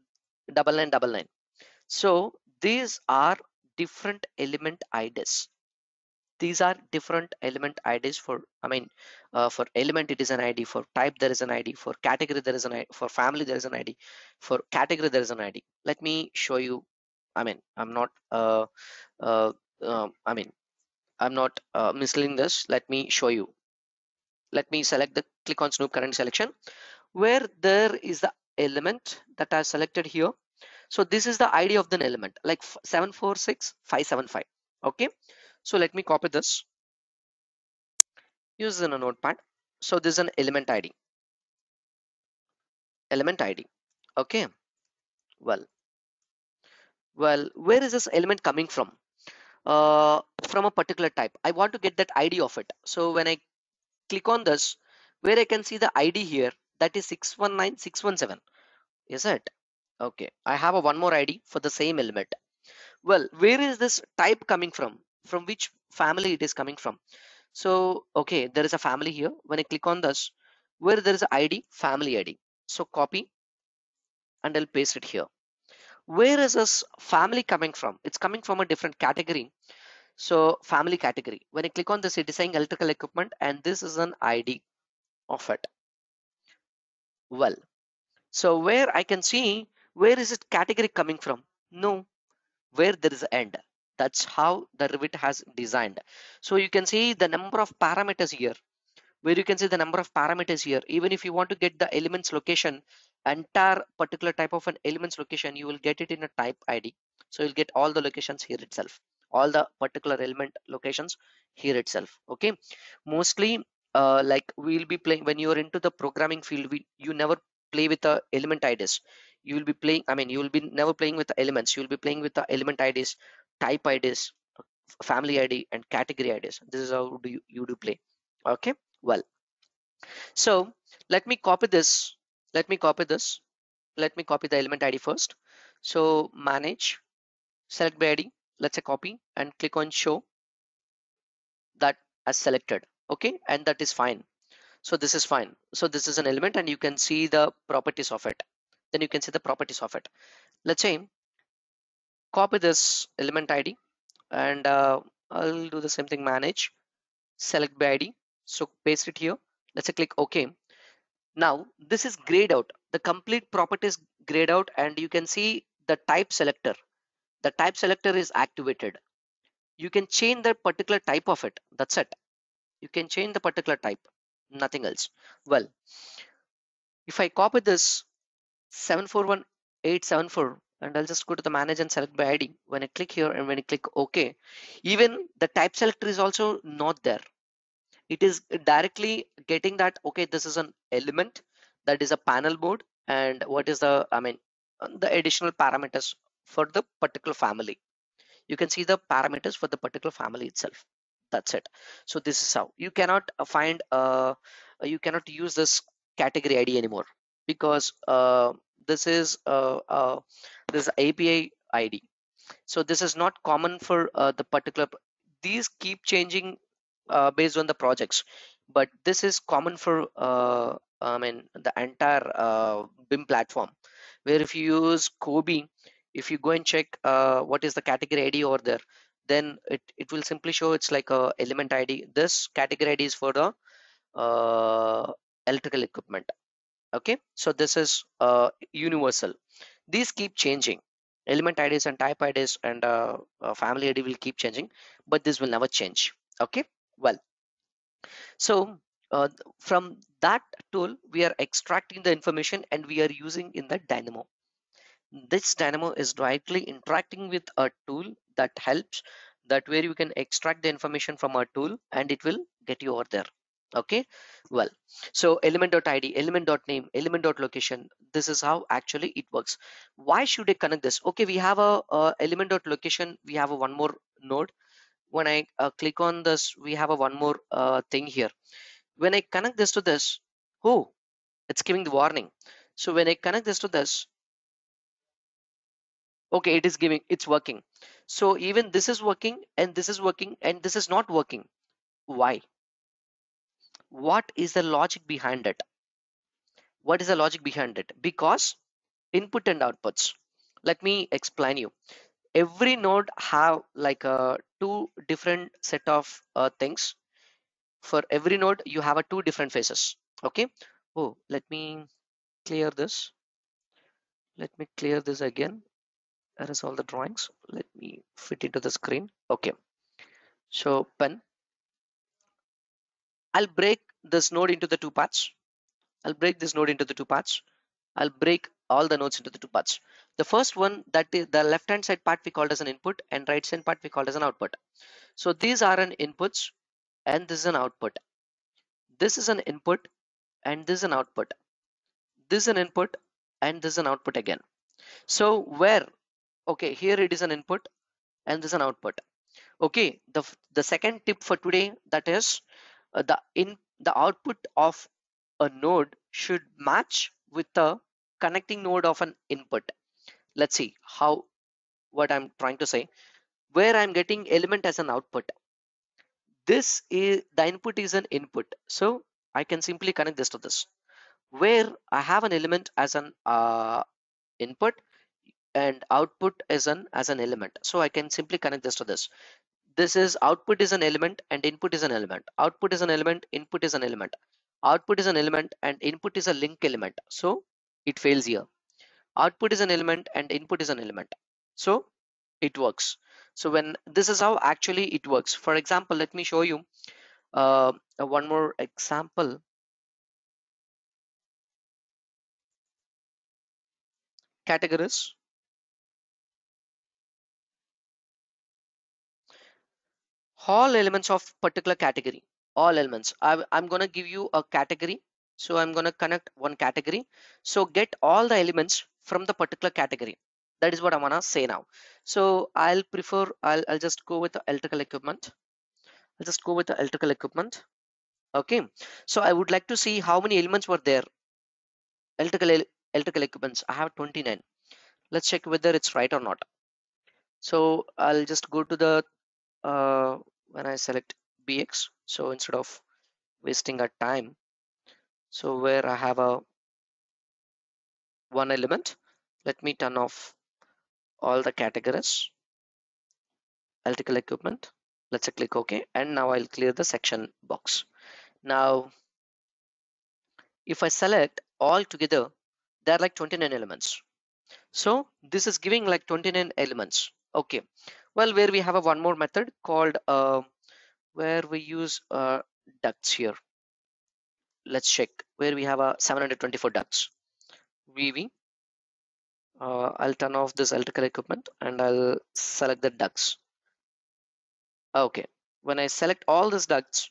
9999. So these are different element IDs. these are different element IDs for, for element it is an ID, for type there is an ID, for category there is an ID, for family there is an ID, for category there is an ID. Let me show you. I'm not I'm not misleading this. Let me show you. Let me select the click on Snoop current selection where there is the element that I selected here. So this is the ID of the element like 746575. Okay, so let me copy this, use in a notepad. So this is an element ID, okay. Well, where is this element coming from? From a particular type. I want to get that ID of it. So when I click on this, where I can see the ID here, that is 619617. Is it? Okay, I have a one more ID for the same element. Well, where is this type coming from? From which family it is coming from? So okay, there is a family here. When I click on this, where there is a ID, family ID. So copy and I'll paste it here. Where is this family coming from? It's coming from a different category. So family category. When I click on this, it is saying electrical equipment, and this is an ID of it. Well, so where I can see, where is it category coming from? No, where there is an end. That's how the Revit has designed. So you can see the number of parameters here, where you can see the number of parameters here. Even if you want to get the elements location, entire particular type of an elements location, you will get it in a type ID. So you'll get all the locations here itself, all the particular element locations here itself. Okay, mostly like we'll be playing when you're into the programming field, you never play with the element IDs. You will be playing, you will be never playing with the elements. You will be playing with the element IDs, type IDs, family ID, and category IDs. This is how you do play. Okay, well, so let me copy this. Let me copy this. Let me copy the element ID first. So manage, select by ID. Let's say copy and click on show that as selected. Okay, and that is fine. So this is fine. So this is an element and you can see the properties of it. Then you can see the properties of it. Let's say copy this element ID and I'll do the same thing, manage, select by ID. So paste it here. Let's say click OK. Now this is grayed out. The complete properties grayed out and you can see the type selector. The type selector is activated. You can change the particular type of it. That's it. You can change the particular type, nothing else. Well, if I copy this 741874 and I'll just go to the manage and select by ID. When I click here and when I click OK, even the type selector is also not there. It is directly getting that, okay, this is an element, that is a panel board, and what is the, the additional parameters for the particular family. You can see the parameters for the particular family itself. That's it. So this is how you cannot find, you cannot use this category ID anymore because this is this API ID. So this is not common for the particular. These keep changing based on the projects, but this is common for the entire BIM platform, where if you use COBie, if you go and check what is the category ID over there, then it will simply show it's like a element ID. This category ID is for the electrical equipment. Okay, so this is universal. These keep changing. Element IDs and type IDs and family ID will keep changing, but this will never change. Okay, well, so from that tool we are extracting the information and we are using in the Dynamo. This Dynamo is directly interacting with a tool that helps, that where you can extract the information from a tool and it will get you over there. Okay, well, so element.id, element.name, element.location, this is how actually it works. Why should I connect this? Okay, we have a element.location, we have a one more node. When I click on this, we have a one more thing here. When I connect this to this, oh, it's giving the warning. So when I connect this to this, okay, it is giving, it's working. So even this is working and this is working and this is not working. Why? What is the logic behind it? What is the logic behind it? Because input and outputs. Let me explain you. every node have like a two different set of things. For every node you have a two different phases. Okay. Oh, let me clear this. Let me clear this again. Erase all the drawings. Let me fit into the screen. Okay. So pen. I'll break this node into the two parts. I'll break this node into the two parts. I'll break all the nodes into the two parts. The first one, that is the left hand side part, we called as an input, and right hand part we called as an output. So these are an inputs and this is an output. This is an input and this is an output. This is an input and this is an output again. So where, okay, here it is an input and this is an output. Okay, the second tip for today, that is the output of a node should match with the connecting node of an input. Let's see how, what I'm trying to say. Where I'm getting element as an output, this is the input is an input, so I can simply connect this to this. Where I have an element as an input and output as an element, so I can simply connect this to this. This is output is an element and input is an element. Output is an element, input is an element. Output is an element and input is a link element, so it fails here. Output is an element and input is an element, so it works. So when this is how actually it works. For example, let me show you one more example. Categories. All elements of particular category. All elements. I'm gonna give you a category. So I'm gonna connect one category. So get all the elements from the particular category. That is what I'm gonna say now. So I'll just go with the electrical equipment. I'll just go with the electrical equipment. Okay. So I would like to see how many elements were there. Electrical equipments. I have 29. Let's check whether it's right or not. So I'll just go to the when I select BX. So instead of wasting our time, so where I have a one element, let me turn off all the categories. Electrical equipment. Let's click OK, and now I'll clear the section box. Now, if I select all together, there are like 29 elements. So this is giving like 29 elements. Okay. Well, where we have a one more method called where we use ducts here. Let's check where we have a 724 ducts. VV. I'll turn off this electrical equipment and I'll select the ducts. Okay. When I select all these ducts,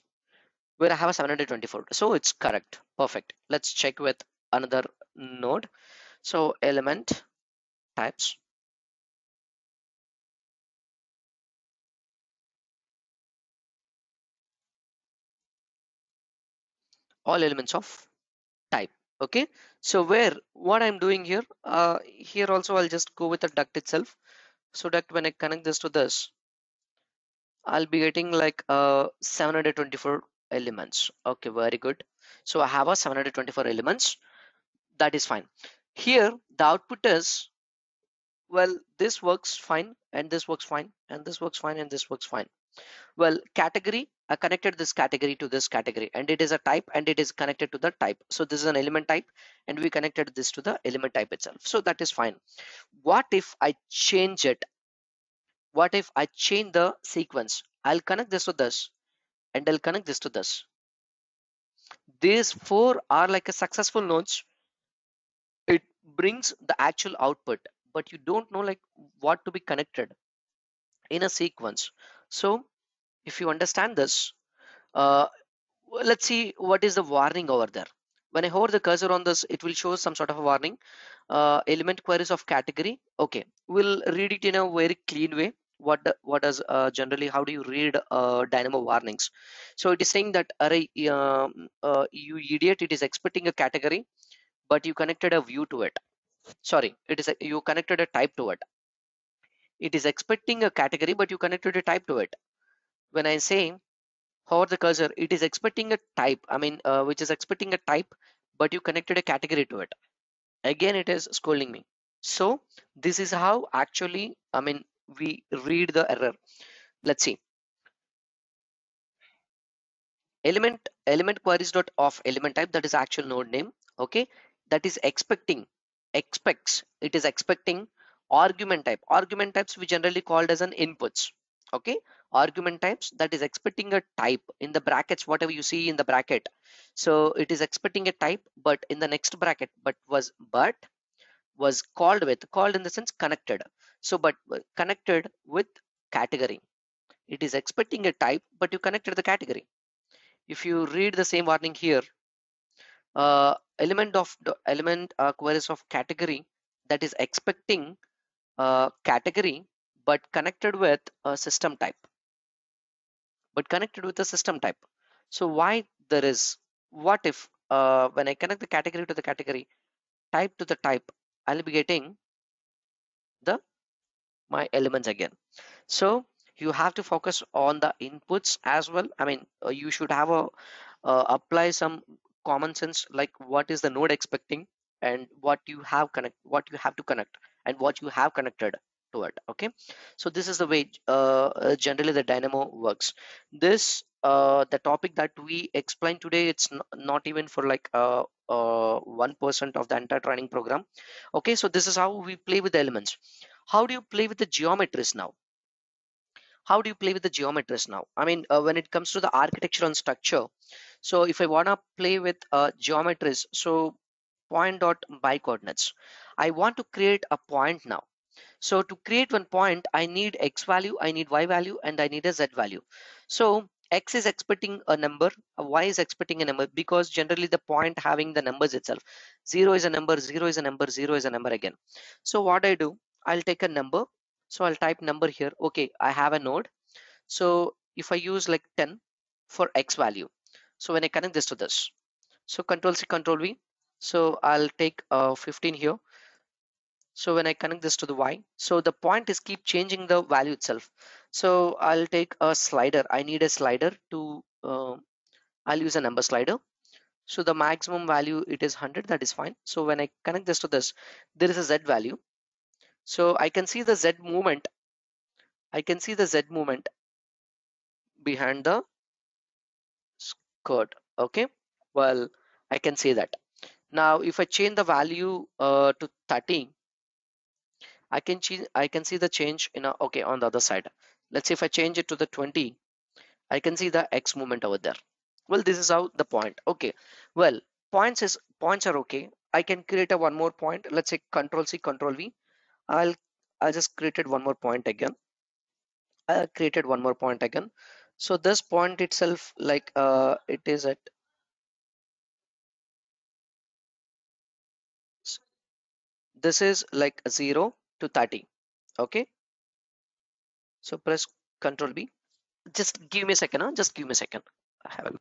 where I have a 724, so it's correct. Perfect. Let's check with another node. So element types. All elements of type. Okay, so where what I'm doing here, here also I'll just go with the duct itself. So duct, when I connect this to this, I'll be getting like 724 elements. Okay, very good. So I have a 724 elements. That is fine. Here the output is, well, this works fine and this works fine and this works fine and this works fine. Well, category, I connected this category to this category and it is a type and it is connected to the type. So this is an element type and we connected this to the element type itself. So that is fine. What if I change it? What if I change the sequence? I'll connect this to this and I'll connect this to this. These four are like a successful nodes. It brings the actual output, but you don't know like what to be connected in a sequence. So if you understand this, let's see what is the warning over there. When I hover the cursor on this, it will show some sort of a warning. Element queries of category. Okay, we'll read it in a very clean way. What does generally, how do you read Dynamo warnings? So it is saying that array, you idiot, it is expecting a category, but you connected a view to it. Sorry, it is you connected a type to it. It is expecting a category, but you connected a type to it. When I say hover the cursor, it is expecting a type, which is expecting a type, but you connected a category to it. Again, it is scolding me. So this is how actually, we read the error. Let's see. Element queries dot of element type, that is actual node name. Okay, that is expects, it is expecting argument type. Argument types we generally called as an inputs. Okay, argument types, that is expecting a type in the brackets, whatever you see in the bracket. So it is expecting a type, but in the next bracket, but was called with, called in the sense connected. So but connected with category. It is expecting a type, but you connected the category. If you read the same warning here, element queries of category, that is expecting category but connected with a system type, so why there is, what if when I connect the category to the category, type to the type, I'll be getting the my elements again. So you have to focus on the inputs as well. I mean, you should have a apply some common sense, like what is the node expecting and what you have to connect and what you have connected to it. Okay, so this is the way generally the Dynamo works. This the topic that we explained today, it's not even for like 1% of the entire training program. Okay, so this is how we play with the elements. How do you play with the geometries now? How do you play with the geometries now? I mean, when it comes to the architecture and structure, so if I want to play with geometries, so point dot by coordinates, I want to create a point now. So to create one point, I need x value, I need y value, and I need a z value. So x is expecting a number, y is expecting a number, because generally the point having the numbers itself. 0 is a number, 0 is a number, 0 is a number again. So what I do, I'll take a number. So I'll type number here. Okay, I have a node. So if I use like 10 for x value, so when I connect this to this, so control C, control V, so I'll take 15 here. So when I connect this to the y, so the point is keep changing the value itself. So I'll take a slider. I need a slider to I'll use a number slider. So the maximum value, it is 100, that is fine. So when I connect this to this, there is a z value. So I can see the z movement. I can see the z movement behind the skirt. Okay, well, I can see that. Now if I change the value to 30, I can see the change in a, okay, on the other side. Let's say if I change it to the 20, I can see the x movement over there. Well, this is how the point. Okay, well, points are okay. I can create a one more point. Let's say control C, control V. I just created one more point again. I created one more point again. So this point itself, like it is at, this is like 0 to 30. Okay, so press control B. Just give me a second, huh? Just give me a second. I have a,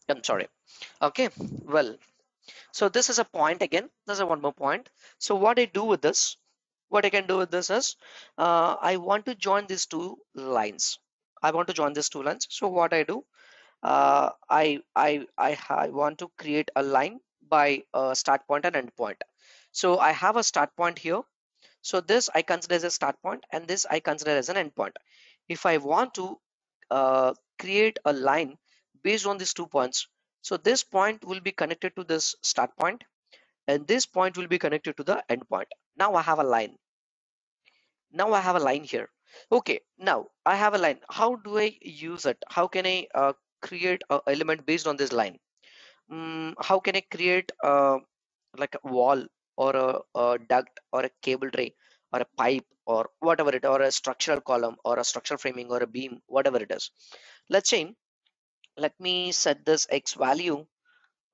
I'm sorry. Okay, well, so this is a point again. There's a one more point. So what I do with this, what I can do with this is, I want to join these two lines. So what I do, I want to create a line by start point and end point. So I have a start point here. So this I consider as a start point, and this I consider as an end point. If I want to create a line based on these 2 points, so this point will be connected to this start point, and this point will be connected to the end point. Now I have a line. Now I have a line here. Okay, now I have a line. How do I use it? How can I create an element based on this line? How can I create like a wall or a duct or a cable tray or a pipe or whatever it, or a structural column or a structural framing or a beam, whatever it is? Let's say, let me set this x value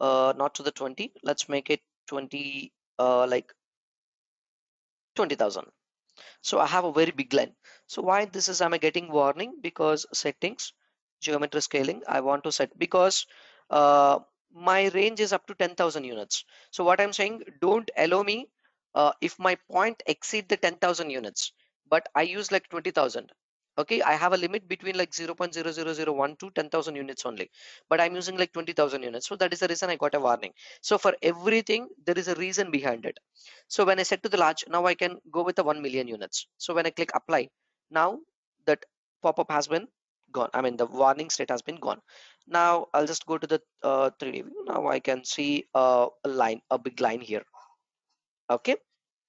not to the 20. Let's make it 20, like 20,000. So I have a very big line. So why this is, am I getting warning? Because settings, geometry scaling, I want to set, because my range is up to 10,000 units. So what I'm saying, don't allow me if my point exceed the 10,000 units, but I use like 20,000. Okay, I have a limit between like 0.00012 to 10,000 units only, but I'm using like 20,000 units. So that is the reason I got a warning. So for everything, there is a reason behind it. So when I set to the large, now I can go with the 1 million units. So when I click apply, now that pop-up has been gone. I mean, the warning state has been gone. Now I'll just go to the 3D view. Now I can see a line, a big line here. Okay,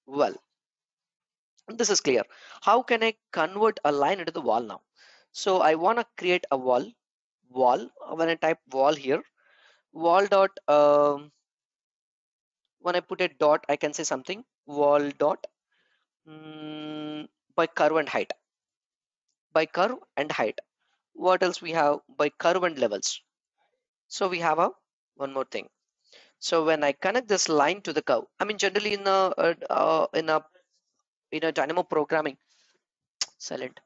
well, this is clear. How can I convert a line into the wall now? So I want to create a wall. When I type wall here, wall dot, when I put a dot, I can say something, wall dot, by curve and height. By curve and height. What else we have? By curve and levels. So we have a one more thing. So when I connect this line to the curve, I mean, generally in a dynamo programming, silent.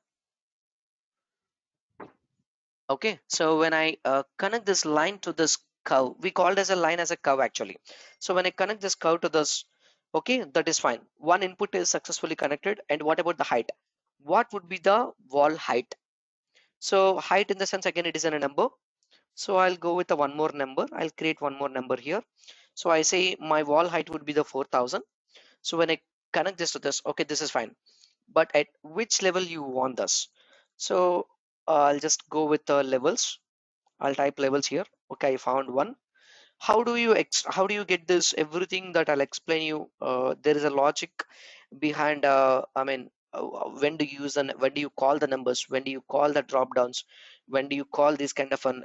Okay, so when I connect this line to this curve, we called as a line as a curve actually. So when I connect this curve to this, okay, that is fine. One input is successfully connected. And what about the height? What would be the wall height? So height in the sense, again, it is in a number. So I'll go with the one more number. I'll create one more number here. So I say my wall height would be the 4,000. So when I connect this to this, okay, this is fine. But at which level you want this? So I'll just go with the levels. I'll type levels here. Okay, I found one. How do you get this everything that I'll explain you? There is a logic behind. I mean, when do you use and when do you call the numbers? When do you call the drop downs? When do you call these kind of an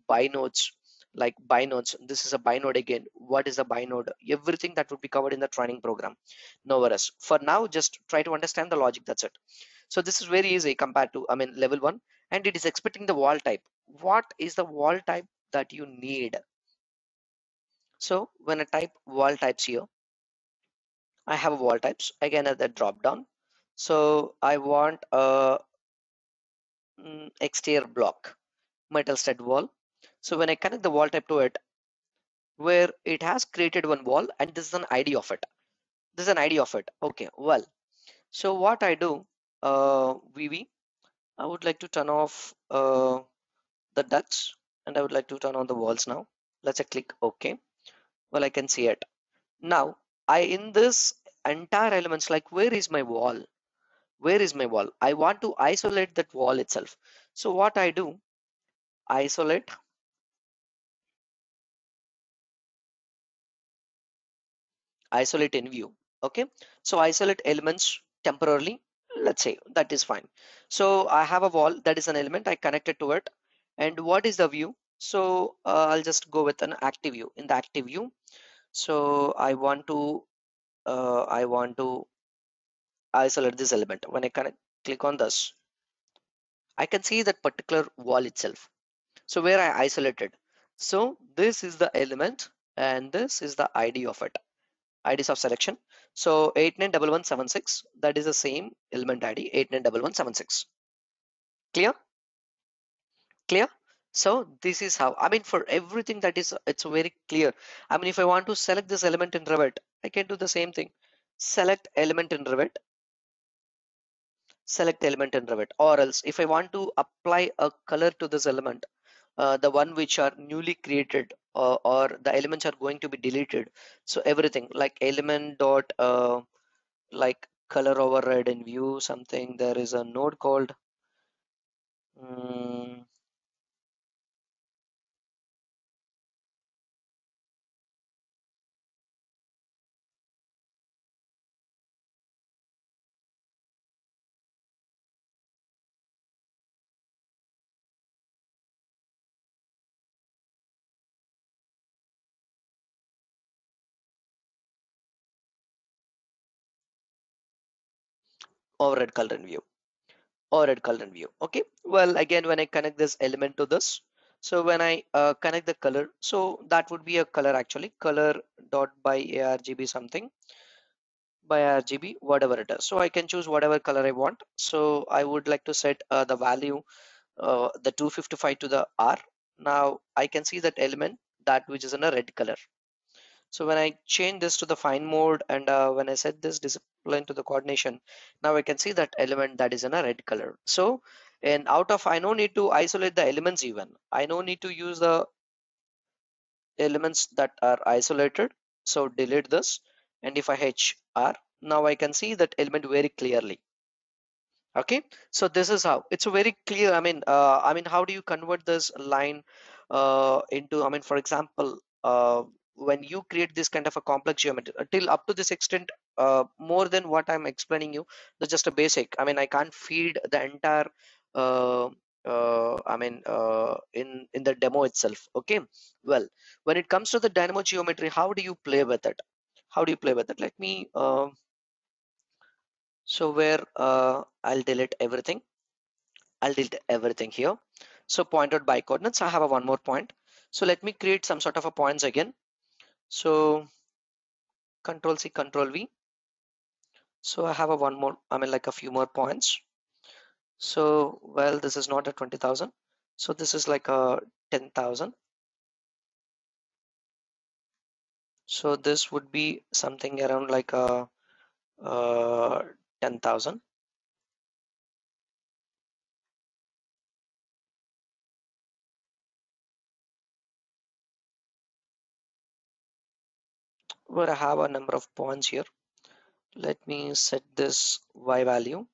binodes? Like binodes. This is a binode again. What is a binode? Everything that would be covered in the training program. No worries. For now, just try to understand the logic. That's it. So this is very easy compared to, I mean, level 1, and it is expecting the wall type. What is the wall type that you need? So when I type wall types here, I have wall types again at the drop down. So I want a exterior block, metal stud wall. So when I connect the wall type to it, where it has created one wall, and this is an ID of it. This is an ID of it. Okay, well, so what I do, VV, I would like to turn off the ducts, and I would like to turn on the walls now. Let's click OK. Well, I can see it. Now, in this entire elements, like where is my wall? Where is my wall? I want to isolate that wall itself. So what I do, isolate in view. Okay, so isolate elements temporarily. Let's say that is fine. So I have a wall that is an element. I connected to it. And what is the view? So I'll just go with an active view. In the active view, so I want to isolate this element. When I click on this, I can see that particular wall itself. So where I isolated. So this is the element and this is the ID of it. IDs of selection. So 891176, that is the same element ID 891176. Clear? Clear? So this is how, I mean, for everything that is, it's very clear. I mean, if I want to select this element in Revit, I can do the same thing. Select element in Revit. Select element in Revit. Or else if I want to apply a color to this element, the one which are newly created, or the elements are going to be deleted. So everything like element dot like color override in view something. There is a node called override color in view. Override color in view. Okay, well, again, when I connect this element to this, so when I connect the color, so that would be a color actually, color dot by argb something, by RGB, whatever it is. So I can choose whatever color I want. So I would like to set the value, the 255 to the R. Now I can see that element that which is in a red color. So when I change this to the fine mode and when I set this discipline to the coordination, now I can see that element that is in a red color. So and out of, I no need to isolate the elements even. I no need to use the elements that are isolated. So delete this, and if I HR, now I can see that element very clearly. Okay, so this is how it's a very clear. I mean, how do you convert this line into? I mean, for example, when you create this kind of a complex geometry, till up to this extent, more than what I'm explaining you, that's just a basic. I mean, I can't feed the entire. In the demo itself. Okay, well, when it comes to the dynamo geometry, how do you play with it? How do you play with it? Let me. So where I'll delete everything. I'll delete everything here. So pointed by coordinates, I have a one more point. So let me create some sort of a points again. So Control C, Control V. So I have a one more, I mean like a few more points. So, well, this is not a 20,000. So this is like a 10,000. So this would be something around like a 10,000. Where I have a number of points here. Let me set this Y value.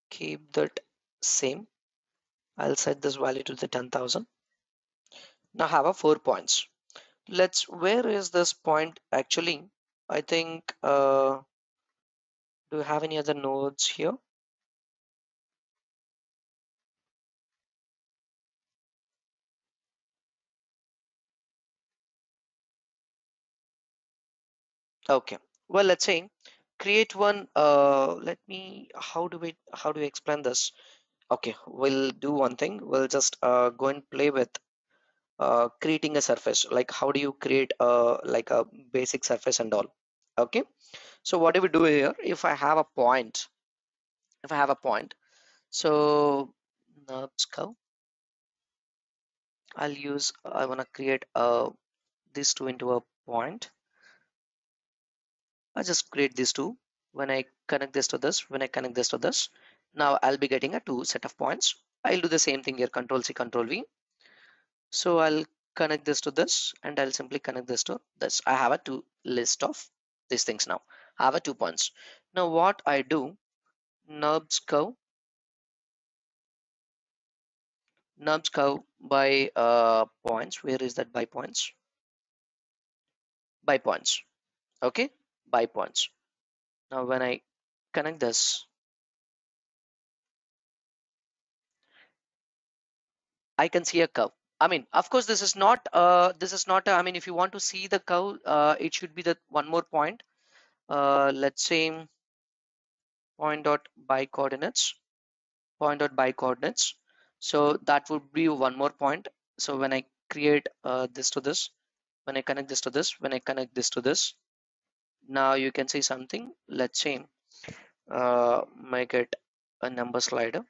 Keep that same. I'll set this value to the 10,000. Now have a 4 points. Where is this point actually? I think, do you have any other nodes here? Okay, well, let's say create one, how do we explain this? Okay, we'll do one thing. We'll just go and play with creating a surface. Like how do you create like a basic surface and all. Okay, so what do we do here? If I have a point, so NURBS curve, I want to create these two into a point. I just create these two. When I connect this to this, now I'll be getting a two set of points. I'll do the same thing here, Control C, Control V. So I'll connect this to this, and I'll simply connect this to this. I have a two list of these things now. I have a 2 points. Now what I do, NURBS curve by points. Where is that by points? By points. Okay, by points. Now when I connect this, I can see a curve. I mean, of course, this is not I mean, if you want to see the curve, it should be the one more point. Let's say point dot by coordinates, So that would be one more point. So when I create this to this, when I connect this to this, when I connect this to this, now you can see something. Let's say make it a number slider.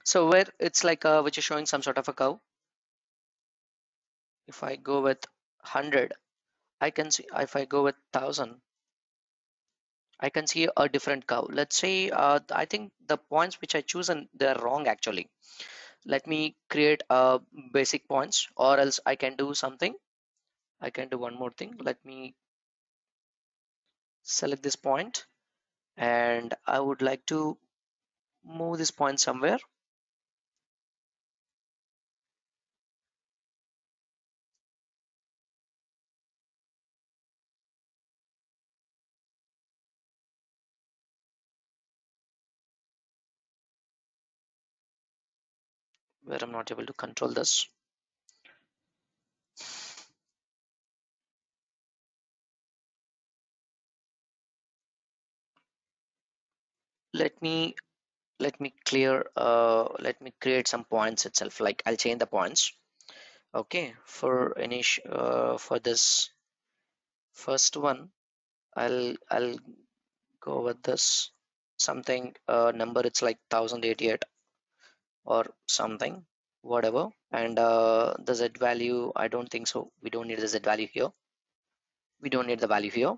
So where it's like which is showing some sort of a curve. If I go with 100, I can see. If I go with 1000, I can see a different curve. Let's say I think the points which I choose, and they're wrong actually. Let me create basic points, or else I can do something. I can do one more thing. Let me select this point, and I would like to move this point somewhere. Where I'm not able to control this. let me clear let me create some points itself. Like I'll change the points. Okay, for for this first one, I'll go with this something number. It's like 1088 or something, whatever. And the Z value, I don't think so. We don't need the Z value here. We don't need the value here.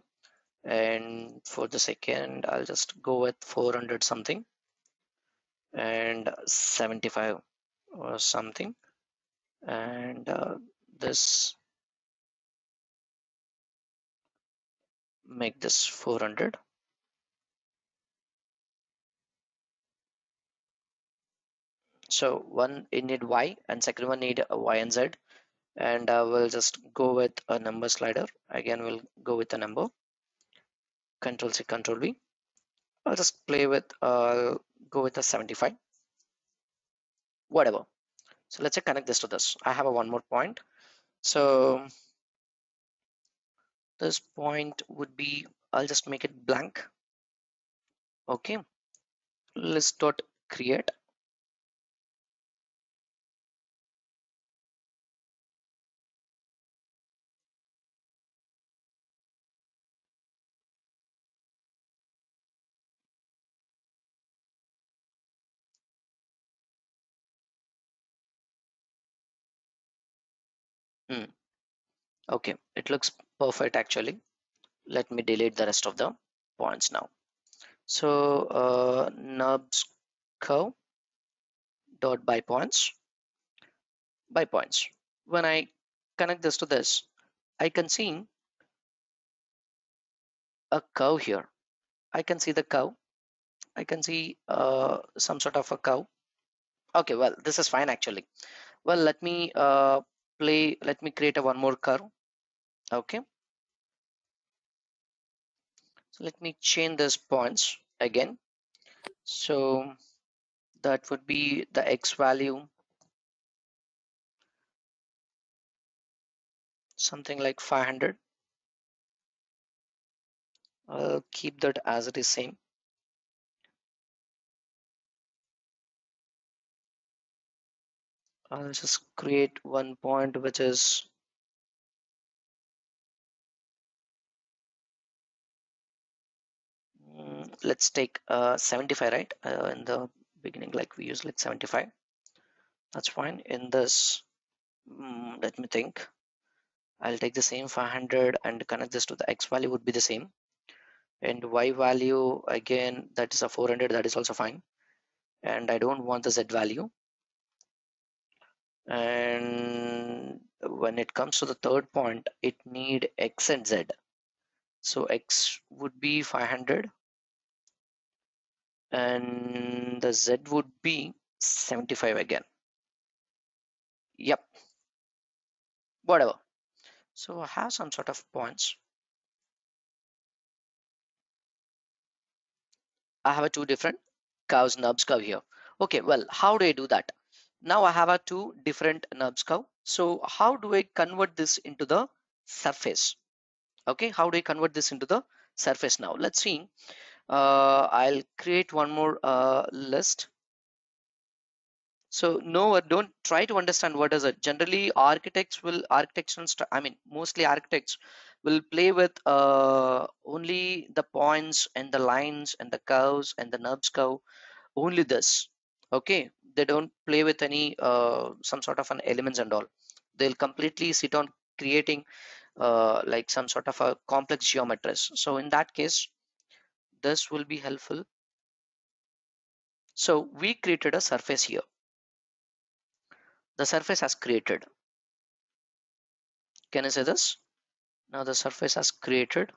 And for the second, I'll just go with 400 something and 75 or something. And this, make this 400. So one it need Y and second one need a Y and Z. And we'll just go with a number slider. Again, we'll go with a number. Control C, Control V. I'll just play with, go with a 75. Whatever. So let's say connect this to this. I have a one more point. So this point would be, I'll just make it blank. Okay. List dot create. Okay, it looks perfect actually. Let me delete the rest of the points now. So nubs curve dot by points. When I connect this to this, I can see a curve here. I can see the curve. I can see some sort of a curve. Okay, well, this is fine actually. Well, let me let me create a one more curve. Okay. So let me change these points again. So that would be the X value, something like 500. I'll keep that as it is same. I'll just create one point which is let's take 75, right? In the beginning, like we use like 75. That's fine. In this, let me think. I'll take the same 500 and connect this to the X value would be the same. And Y value, again, that is a 400, that is also fine. And I don't want the Z value. And when it comes to the third point, it need X and Z. So X would be 500 and the Z would be 75 again. Yep, whatever. So I have some sort of points. I have a two different curves, nubs curve here. Okay, well, how do I do that? Now I have a two different nubs curve. So how do I convert this into the surface? Okay, how do I convert this into the surface now? Let's see. I'll create one more list. So no, don't try to understand what is it. Generally, mostly architects will play with only the points and the lines and the curves and the nubs curve, only this. Okay, they don't play with any some sort of an elements and all. They'll completely sit on creating like some sort of a complex geometries. So in that case, this will be helpful. So we created a surface here. The surface has created. Can I say this? Now the surface has created.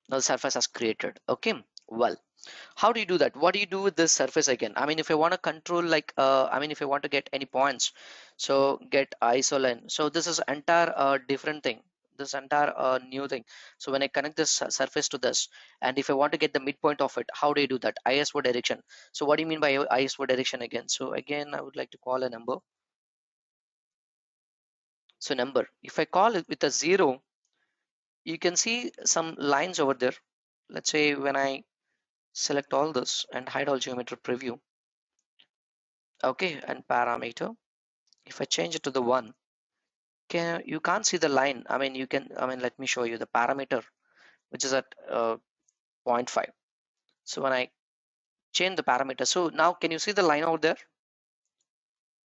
Now the surface has created. Okay, well, how do you do that? What do you do with this surface again? I mean, if I want to control like if I want to get any points, so get isoline. So this is entire different thing, this entire new thing. So when I connect this surface to this, and if I want to get the midpoint of it, how do you do that? ISO direction. So what do you mean by ISO direction again? So again, I would like to call a number. So number, if I call it with a 0, you can see some lines over there. let's say when I select all this and hide all geometry preview, okay, and parameter, if I change it to the 1, you can't see the line. I mean, let me show you the parameter, which is at 0.5. So when I change the parameter, so now can you see the line out there?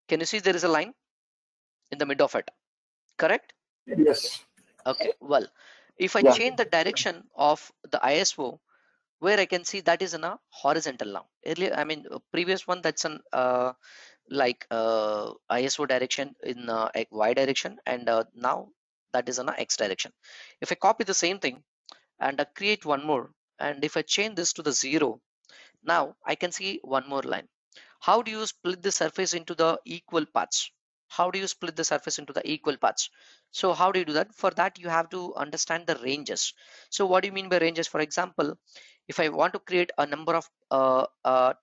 Can you see there is a line in the mid of it, correct? Yes. Okay, well, if I Yeah. change the direction of the ISO, where I can see that is in a horizontal now. Earlier, I mean, previous one, that's an ISO direction in Y direction, and now that is in a X direction. If I copy the same thing and create one more, and if I change this to the 0, now I can see one more line. How do you split the surface into the equal parts? How do you split the surface into the equal parts? So how do you do that? For that, you have to understand the ranges. So what do you mean by ranges? For example, if I want to create a number of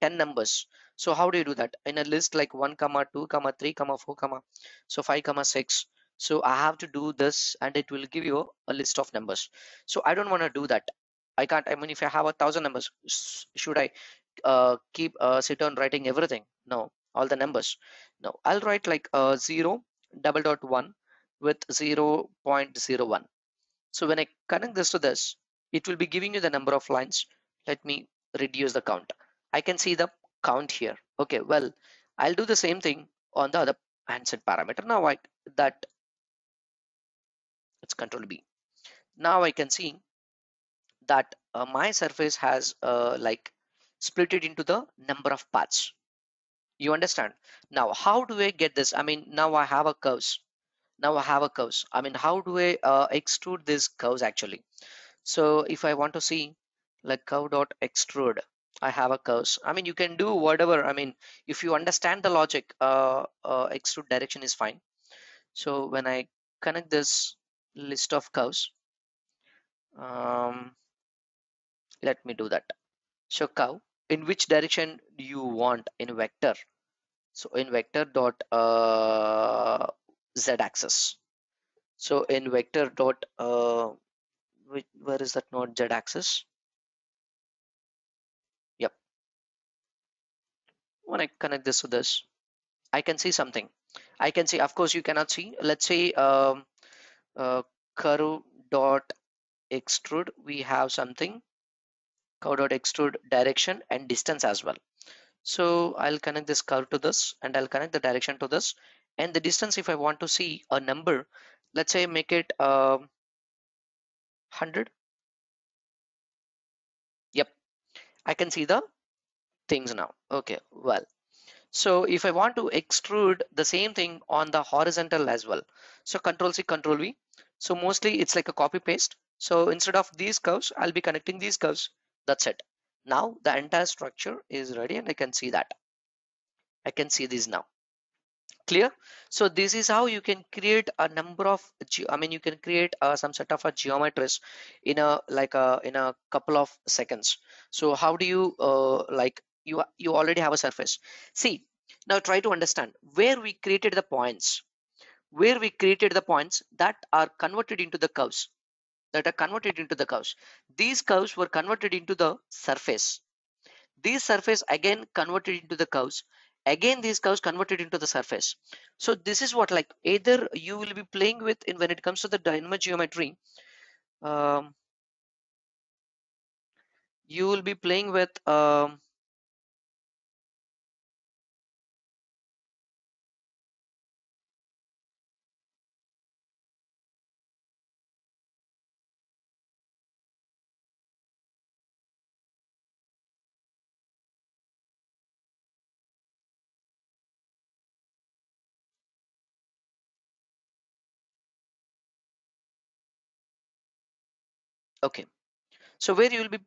10 numbers, so how do you do that? In a list like 1, 2, 3, 4, so 5, 6. So I have to do this and it will give you a list of numbers. So I don't want to do that. I can't. I mean, if I have 1,000 numbers, should I keep sit on writing everything? No, all the numbers. No, I'll write like 0 double dot 1 with 0.01. So when I connect this to this, it will be giving you the number of lines. Let me reduce the count. I can see the count here. Okay, well, I'll do the same thing on the other handset parameter. Now that it's control B. Now I can see that my surface has like split it into the number of parts. You understand? Now how do I get this? I mean, now I have a curves. Now I have a curves. I mean, how do I extrude these curves actually? So if I want to see like curve dot extrude, I have a curves. I mean, you can do whatever. I mean, if you understand the logic, extrude direction is fine. So when I connect this list of curves, let me do that. So curve, in which direction do you want in vector? So in vector dot z axis. So in vector dot where is that node? Z axis? Yep. When I connect this to this, I can see something. I can see, of course you cannot see. Let's say curve dot extrude, we have something curve dot extrude direction and distance as well. So I'll connect this curve to this and I'll connect the direction to this, and the distance, if I want to see a number, let's say make it 100. Yep, I can see the things now. Okay, well, so if I want to extrude the same thing on the horizontal as well, so control C, control V. So mostly it's like a copy paste. So instead of these curves, I'll be connecting these curves. That's it. Now the entire structure is ready and I can see that. I can see this now. Clear? So this is how you can create a number of you can create some set of a geometries in a couple of seconds. So how do you you already have a surface. See, now try to understand where we created the points, that are converted into the curves, these curves were converted into the surface. These surface again converted into the curves, again these curves converted into the surface. So this is what, like, either you will be playing with in when it comes to the dynamo geometry, you will be playing with okay, so where you will be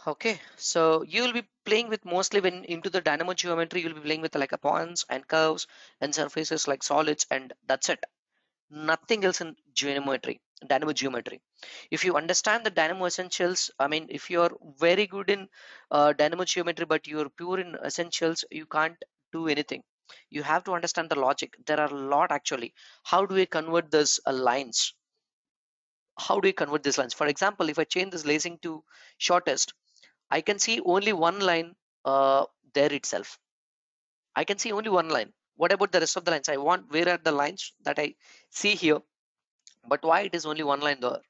okay, so you will be playing with mostly when into the dynamo geometry, you'll be playing with like a points and curves and surfaces like solids, and that's it. Nothing else in dynamo geometry. If you understand the dynamo essentials, I mean, if you're very good in dynamo geometry but you're pure in essentials, you can't do anything. You have to understand the logic. There are a lot actually. How do we convert this lines? How do we convert these lines? For example, if I change this lacing to shortest, I can see only one line there itself. I can see only one line. What about the rest of the lines? I want, where are the lines that I see here? But why it is only one line there?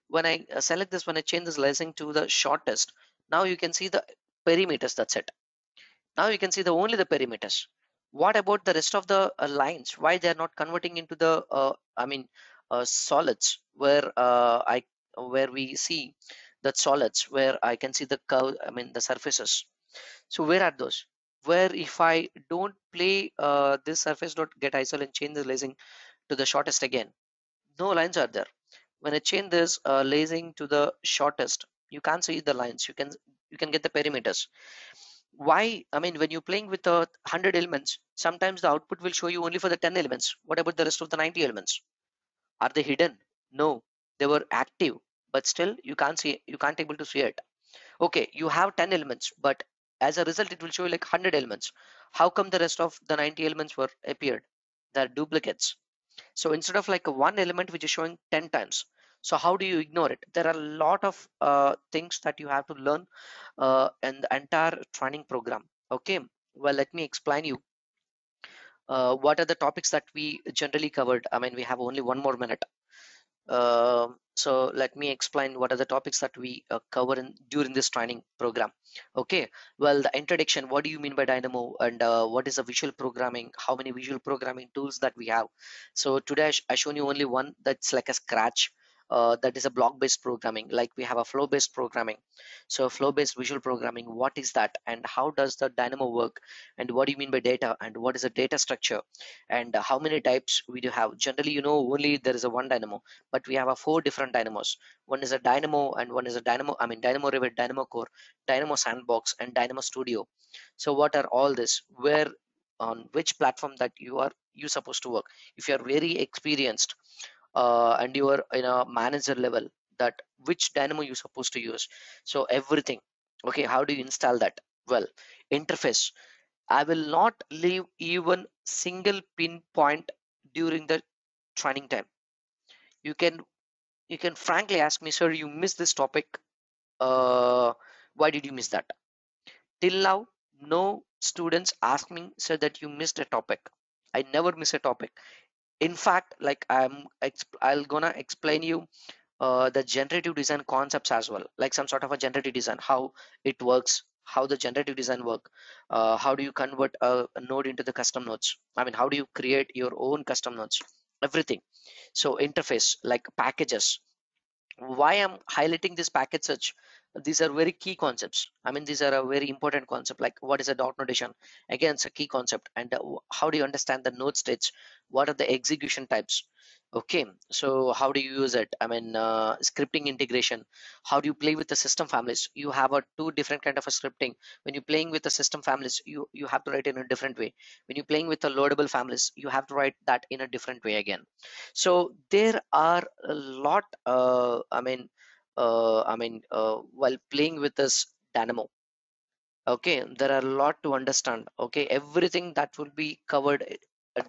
When I select this, when I change this lacing to the shortest, now you can see the perimeters. That's it. Now you can see the only the perimeters. What about the rest of the lines? Why they are not converting into the solids, where we see that solids, where I can see the curve, the surfaces. So where are those? Where if I don't play this surface dot get isol and change the lacing to the shortest again, no lines are there. When I change this lacing to the shortest, you can't see the lines. You can get the perimeters. Why? When you're playing with 100 elements, sometimes the output will show you only for the 10 elements. What about the rest of the 90 elements? Are they hidden? No, they were active, but still you can't see, you can't able to see it. Okay, you have 10 elements, but as a result it will show you like 100 elements. How come the rest of the 90 elements were appeared? They're duplicates. So instead of like one element which is showing 10 times, so how do you ignore it? There are a lot of things that you have to learn in the entire training program. Okay, well, let me explain you what are the topics that we generally covered. We have only 1 more minute. So let me explain what are the topics that we cover during this training program. Okay, well, the introduction, what do you mean by Dynamo, and what is a visual programming, how many visual programming tools that we have. So today I shown you only one, that's like a Scratch. That is a block based programming. Like we have a flow based programming. So flow based visual programming, what is that, and how does the Dynamo work, and what do you mean by data, and what is a data structure, and how many types we do have. Generally, only there is a one Dynamo, but we have a 4 different dynamos. One is a Dynamo, and one is a Dynamo, Dynamo Revit, Dynamo Core, Dynamo Sandbox, and Dynamo Studio. So what are all this? Where, on which platform that you supposed to work? If you are very experienced and you are in a manager level, that which Dynamo you supposed to use. So everything. Okay, how do you install that? Well, interface. I will not leave even single pinpoint during the training time. You can frankly ask me, sir, you missed this topic. Why did you miss that? Till now, no students ask me, sir, that you missed a topic. I never miss a topic. In fact, like I'll gonna explain you the generative design concepts as well, like some sort of a generative design, how it works, how the generative design work, how do you convert a node into the custom nodes. How do you create your own custom nodes? Everything. So interface, like packages. Why I'm highlighting this package search? These are very key concepts. These are a very important concept, like what is a dot notation? Again, it's a key concept. And how do you understand the node states? What are the execution types? Okay, so how do you use it? Scripting integration. How do you play with the system families? You have a two different kind of a scripting. When you're playing with the system families, you have to write in a different way. When you're playing with the loadable families, you have to write that in a different way again. So there are a lot while playing with this Dynamo. Okay, there are a lot to understand. Okay, everything that will be covered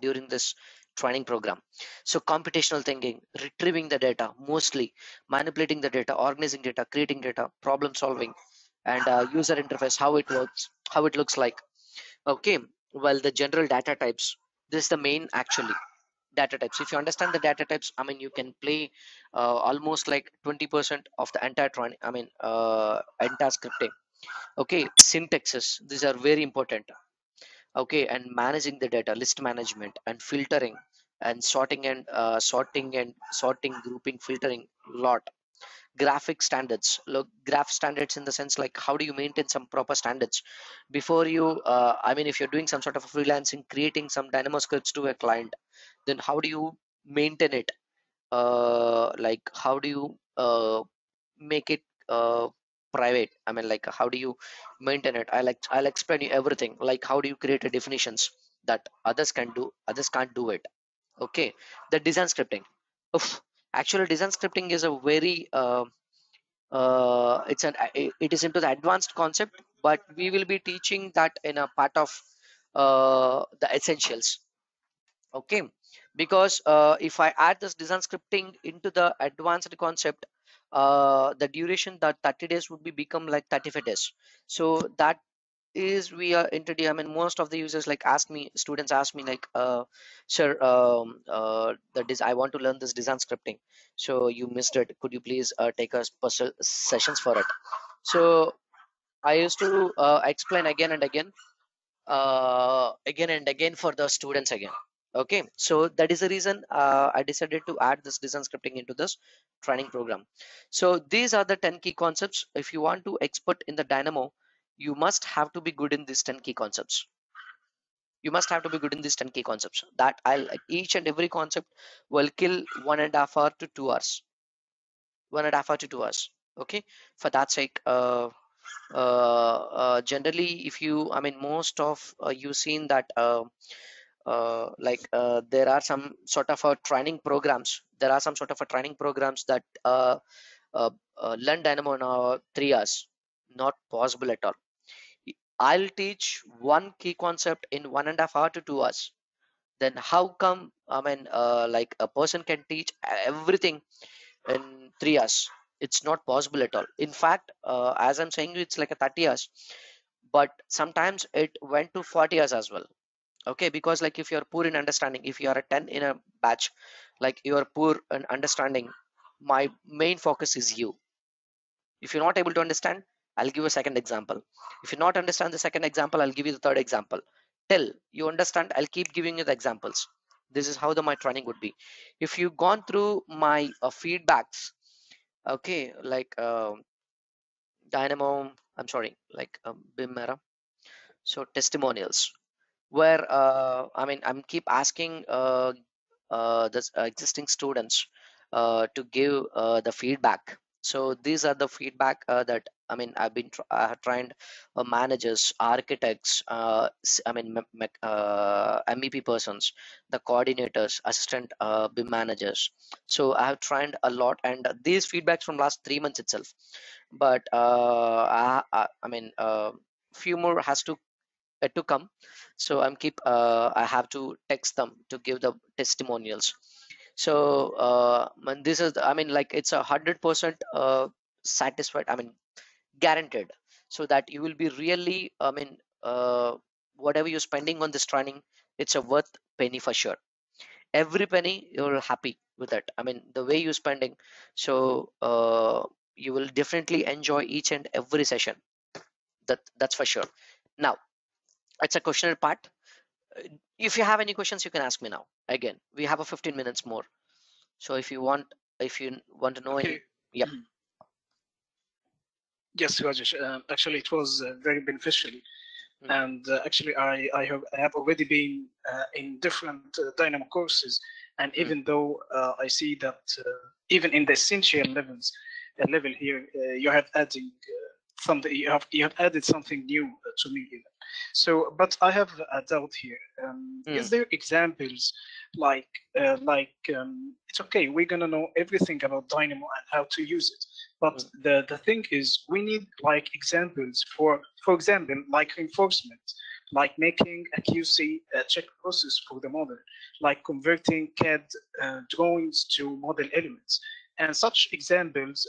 during this training program. So computational thinking, retrieving the data, mostly manipulating the data, organizing data, creating data, problem solving, and user interface, how it works, how it looks like. Okay, well, the general data types, this is the main actually data types. If you understand the data types, you can play almost like 20% of the entire entire scripting. Okay, syntaxes, these are very important. Okay, and managing the data, list management and filtering and sorting, grouping, filtering, lot. Graphic standards, look, graph standards in the sense like how do you maintain some proper standards before you if you're doing some sort of freelancing, creating some Dynamo scripts to a client, then how do you maintain it? Like how do you make it private? Like how do you maintain it? I'll explain you everything, like how do you create a definitions that others can do, others can't do it. Okay, the design scripting. Oof. Actually, design scripting is a very it is into the advanced concept, but we will be teaching that in a part of the essentials. Okay, because if I add this design scripting into the advanced concept, the duration, that 30 days would be become like 35 days. So that is we are introducing. I mean, most of the users like ask me, students ask me like, sir, I want to learn this design scripting, so you missed it, could you please take us special sessions for it? So I used to explain again and again for the students again. Okay, so that is the reason I decided to add this design scripting into this training program. So these are the 10 key concepts. If you want to expert in the Dynamo, you must have to be good in these 10 key concepts. You must have to be good in these 10 key concepts. That I'll each and every concept will kill 1.5 hour to 2 hours. 1.5 hour to 2 hours. Okay, for that sake, generally, if you, I mean, most of you seen that there are some sort of a training programs. There are some sort of a training programs that learn Dynamo in 3 hours. Not possible at all. I'll teach one key concept in 1.5 hour to 2 hours. Then how come, I mean, like a person can teach everything in 3 hours? It's not possible at all. In fact, as I'm saying, it's like a 30 hours, but sometimes it went to 40 hours as well. Okay, because like if you're poor in understanding, if you are a 10 in a batch, like you are poor in understanding, my main focus is you. If you're not able to understand, I'll give a second example. If you not understand the second example, I'll give you the third example. Till you understand, I'll keep giving you the examples. This is how my training would be. If you gone through my feedbacks, okay, like Dynamo, I'm sorry, like BIM so testimonials, where I mean, I'm keep asking the existing students to give the feedback. So these are the feedback that, I mean, I have trained managers, architects, I mean, MEP persons, the coordinators, assistant BIM managers. So I have trained a lot, and these feedbacks from last 3 months itself. But I mean, few more has to come. So I have to text them to give the testimonials. So and this is I mean, like, it's 100% satisfied, I mean, guaranteed, so that you will be really, I mean, whatever you're spending on this training, it's a worth penny for sure. Every penny you're happy with it, I mean, the way you're spending. So you will definitely enjoy each and every session. That's for sure. Now, it's a questionnaire part. If you have any questions, you can ask me now. Again, we have a 15 minutes more. So if you want to know any. Okay. Yep. Yes, Rajesh. Actually, it was very beneficial. And actually, I have already been in different Dynamo courses, and even though I see that even in the essential level here, you have adding something. You have added something new to me even. So, but I have a doubt here. Is there examples like it's okay, we're gonna know everything about Dynamo and how to use it, but the thing is, we need like examples for example, like reinforcement, like making a QC check process for the model, like converting CAD drawings to model elements, and such examples.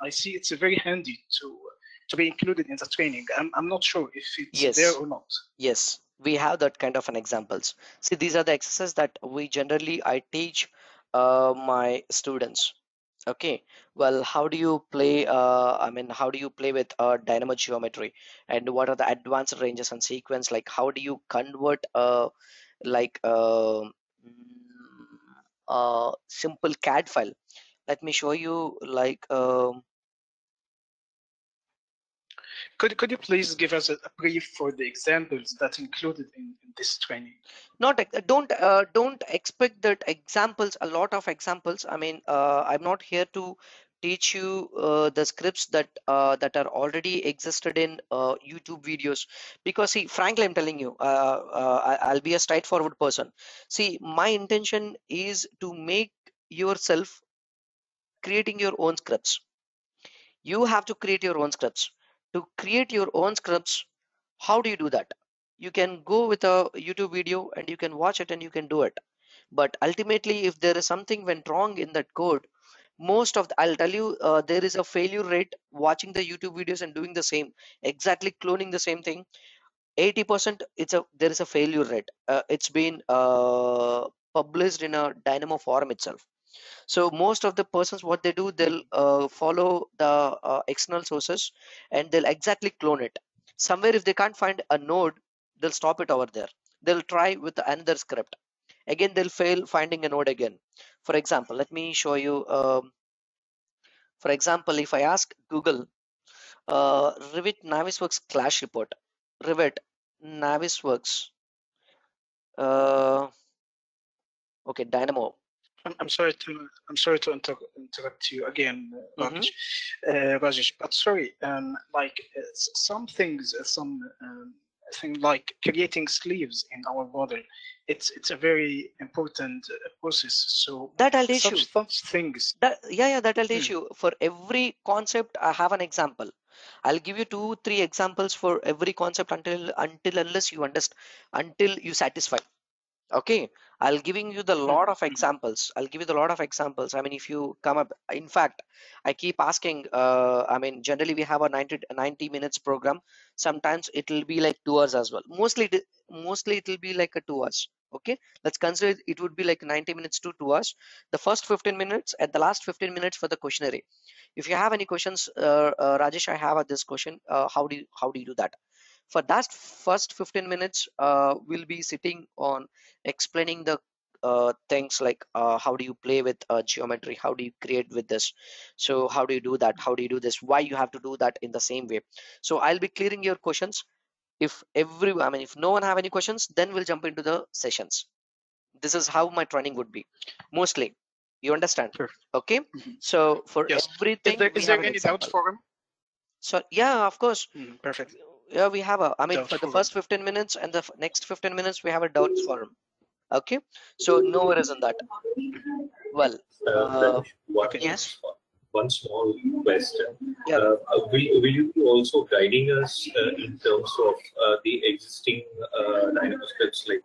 I see it's very handy to be included in the training. I'm not sure if it's there or not. Yes, we have that kind of an examples. See, these are the exercises that I teach my students. Okay, well, how do you play I mean, how do you play with dynamo geometry, and what are the advanced ranges and sequence, like how do you convert like simple CAD file. Let me show you, like Could you please give us a brief for the examples that's included in this training? Don't expect that examples, a lot of examples. I mean, I'm not here to teach you the scripts that are already existed in YouTube videos, because see, frankly, I'm telling you, I'll be a straightforward person. See, my intention is to make yourself creating your own scripts. You have to create your own scripts. To create your own scripts, how do you do that? you can go with a YouTube video and you can watch it and you can do it. But ultimately, if there is something went wrong in that code, most of the, I'll tell you, there is a failure rate watching the YouTube videos and doing the same, exactly cloning the same thing. 80% there is a failure rate. It's been published in a Dynamo forum itself. So most of the persons, what they do, they'll follow the external sources and they'll exactly clone it. Somewhere if they can't find a node, they'll stop it over there. They'll try with another script. Again, they'll fail finding a node again. For example, let me show you. For example, if I ask Google, Revit Navisworks clash report, Revit Navisworks, okay, Dynamo. I'm sorry to interrupt you again, Rajesh. Rajesh, but sorry, like some things, thing like creating sleeves in our model, it's a very important process. So that I'll teach you. Such things. Yeah, that I'll teach you. For every concept, I have an example. I'll give you 2-3 examples for every concept until unless you understand, until you satisfy. Okay, I'll giving you the lot of examples. I'll give you the lot of examples. I mean, if you come up, in fact, I keep asking, I mean, generally we have a 90 minutes program. Sometimes it will be like 2 hours as well. Mostly it will be like a 2 hours. Okay, let's consider it would be like 90 minutes to 2 hours. The first 15 minutes and the last 15 minutes for the questionnaire. If you have any questions, Rajesh, I have this question. How do you do that? For that first 15 minutes, we'll be sitting on explaining the things like how do you play with geometry, how do you create with this, so how do you do that, how do you do this, why you have to do that in the same way. So I'll be clearing your questions. If if no one have any questions, then we'll jump into the sessions. This is how my training would be mostly. You understand? Sure. Okay. So for yes. everything, is there any doubt for him? So yeah, of course. Perfect. Yeah, we have a, I mean, Doubt for the forum. first 15 minutes and the next 15 minutes, we have a doubts forum. Okay, so no worries on that. Well, yes. One small question. Yeah. Will you be also guiding us in terms of the existing Dynamo scripts? Like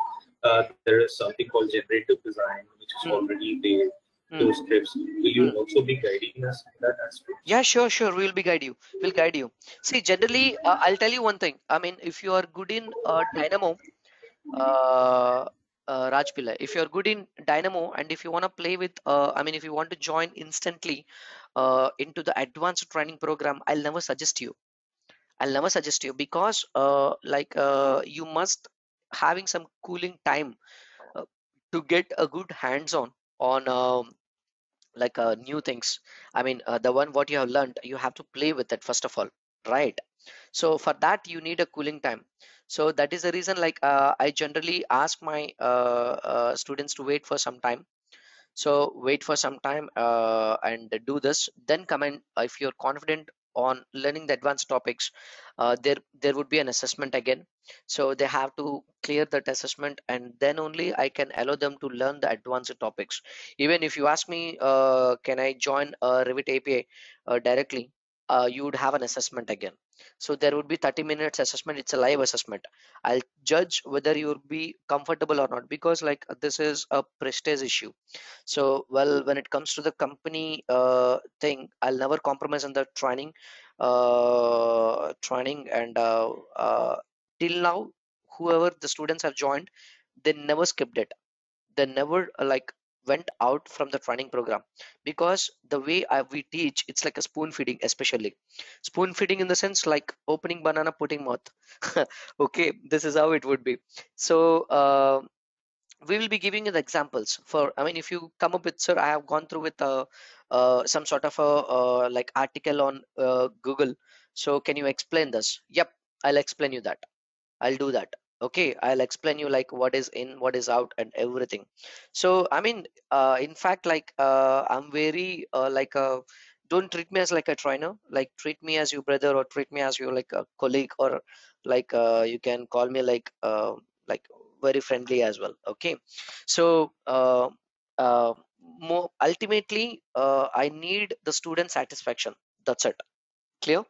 there is something called generative design, which is already there. Those scripts. Will you also be guiding us in that aspect? Yeah, sure. We'll guide you. See, generally, I'll tell you one thing. I mean, if you are good in Dynamo, Raj Pillai, if you're good in Dynamo and if you want to play with, I mean, if you want to join instantly into the advanced training program, I'll never suggest you. Because you must having some cooling time to get a good hands-on on new things. I mean, the one what you have learned, you have to play with it first of all, right? So for that you need a cooling time. So that is the reason, I generally ask my students to wait for some time. So wait for some time and do this, then come in. If you're confident on learning the advanced topics, there would be an assessment again. So they have to clear that assessment, and then only I can allow them to learn the advanced topics. Even if you ask me, can I join Revit API directly, you would have an assessment again. So there would be 30 minutes assessment. It's a live assessment. I'll judge whether you'll be comfortable or not, because this is a prestige issue. So, well, when it comes to the company thing, I'll never compromise on the training. And till now, whoever the students have joined, they never skipped it. They never went out from the training program, because the way we teach, it's like a spoon feeding, especially spoon feeding in the sense like opening banana, putting mouth. Okay, this is how it would be. So we will be giving you the examples for, I mean, if you come up with, sir, I have gone through with some sort of a article on Google, so can you explain this? Yep, I'll explain you that. I'll do that. Okay, I'll explain you like what is in, what is out, and everything. So I mean, in fact, I'm very don't treat me as like a trainer, like treat me as your brother, or treat me as your like a colleague, or you can call me like very friendly as well. Okay, so more ultimately, I need the student satisfaction. That's it. Clear?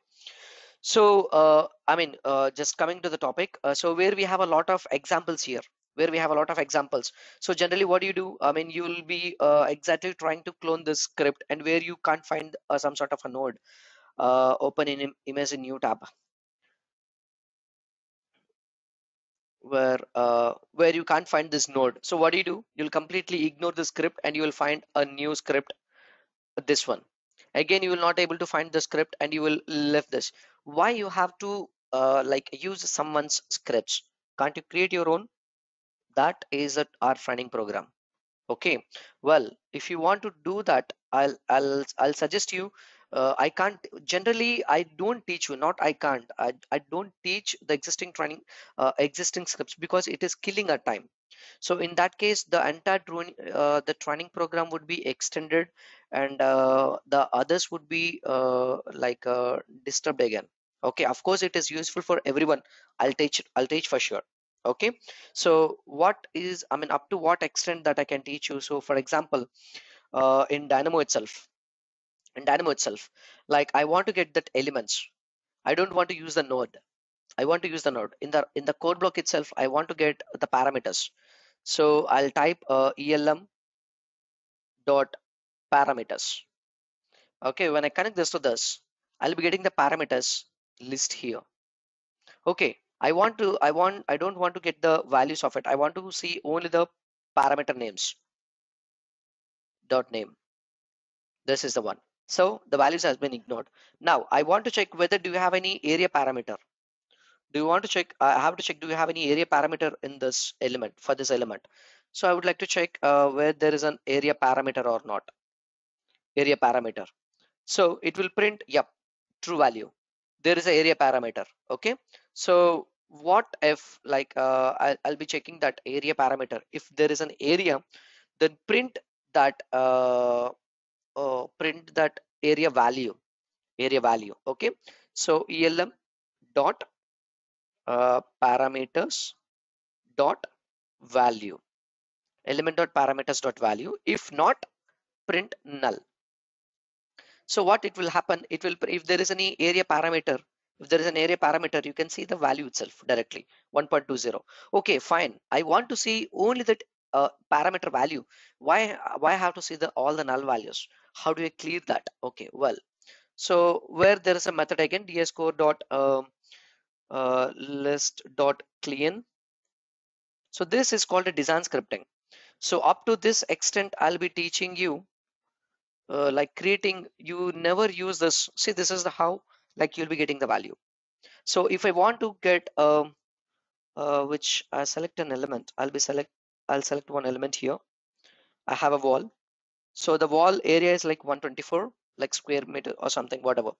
So I mean, just coming to the topic, so where we have a lot of examples here, where we have a lot of examples. So generally what do you do? I mean, you will be exactly trying to clone this script, and where you can't find some sort of a node, open in image in new tab, where you can't find this node. So what do? You'll completely ignore the script and you will find a new script, this one. Again, you will not able to find the script and you will left this. Why you have to like use someone's scripts? Can't you create your own? That is our training program. Okay, well, if you want to do that, I'll suggest you. I can't generally. I don't teach you. Not I can't. I don't teach the existing training, existing scripts, because it is killing our time. So in that case, the entire the training program would be extended, and the others would be like disturbed again. Okay, of course it is useful for everyone. I'll teach for sure. Okay, so what is, I mean, up to what extent that I can teach you? So for example, in Dynamo itself, like I want to get that elements. I don't want to use the node. I want to use the node in the code block itself. I want to get the parameters. So I'll type elm dot parameters. Okay, when I connect this to this, I'll be getting the parameters list here. Okay, I don't want to get the values of it. I want to see only the parameter names dot name. This is the one. So the values has been ignored. Now I want to check whether do you have any area parameter. Do you want to check? I have to check, do you have any area parameter in this element, for this element? So I would like to check where there is an area parameter or not. Area parameter. So it will print, yep, true value. There is an area parameter. Okay. So what if, like I'll be checking that area parameter. If there is an area, then print that area value. Okay. So elm dot parameters dot value, element dot parameters dot value. If not, print null. So what it will happen, it will, if there is any area parameter, if there is an area parameter, you can see the value itself directly, 1.20. Okay, fine, I want to see only that parameter value. Why I have to see the all the null values? How do I clear that? Okay, well, so where there is a method again, dscore dot list dot clean. So this is called a design scripting. So up to this extent, I'll be teaching you like creating. You never use this. See, this is the how, like you'll be getting the value. So if I want to get which I select an element, I'll select one element here. I have a wall. So the wall area is like 124 like square meter or something, whatever.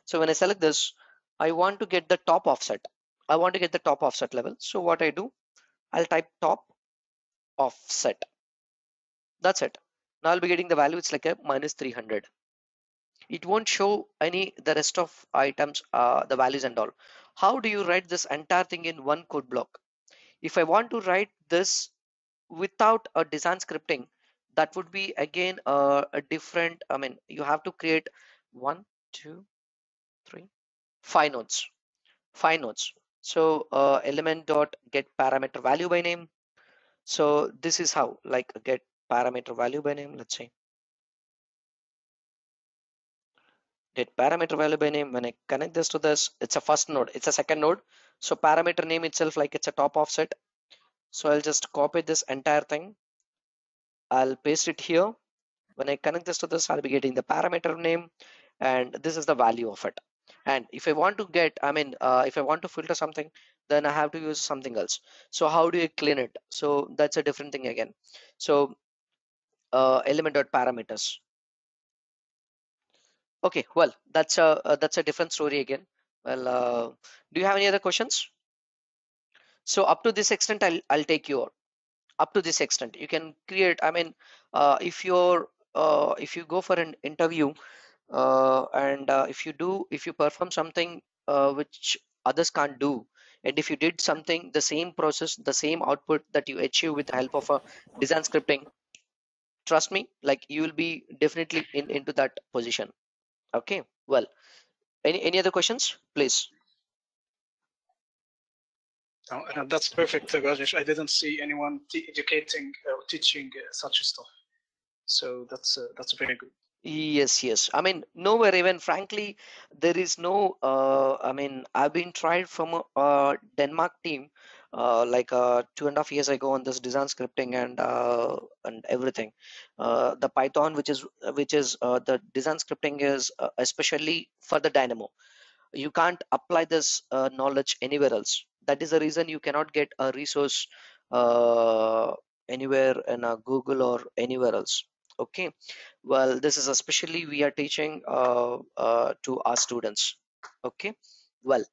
So when I select this, I want to get the top offset. I want to get the top offset level. So what I do, I'll type top offset. That's it. Now I'll be getting the value. It's like a minus 300. It won't show any the rest of items, the values and all. How do you write this entire thing in one code block? If I want to write this without a design scripting, that would be again a different, I mean, you have to create 1 2 3 5 nodes, 5 nodes. So element dot get parameter value by name. So this is how, like, get parameter value by name. Let's say get parameter value by name. When I connect this to this, it's a first node, it's a second node. So parameter name itself, like it's a top offset. So I'll just copy this entire thing, I'll paste it here. When I connect this to this, I'll be getting the parameter name, and this is the value of it. And if I want to get, I mean, if I want to filter something, then I have to use something else. So how do you clean it? So that's a different thing again. So element dot parameters. Okay, well, that's a different story again. Well, do you have any other questions? So up to this extent, I'll take you up to this extent. You can create. I mean, if you go for an interview, and if you perform something which others can't do, and if you did something, the same process, the same output that you achieve with the help of a design scripting, trust me, like you will be definitely into that position. Okay, well, Any other questions, please? That's perfect, Rajesh. I didn't see anyone educating or teaching such stuff, so that's very good. Yes. I mean, nowhere even frankly, there is no. I mean, I've been tried from a Denmark team, like 2.5 years ago on this design scripting and everything. The Python, which is the design scripting is especially for the Dynamo. You can't apply this knowledge anywhere else. That is the reason you cannot get a resource uh, anywhere in Google or anywhere else. Okay, well, this is especially we are teaching to our students. Okay, well,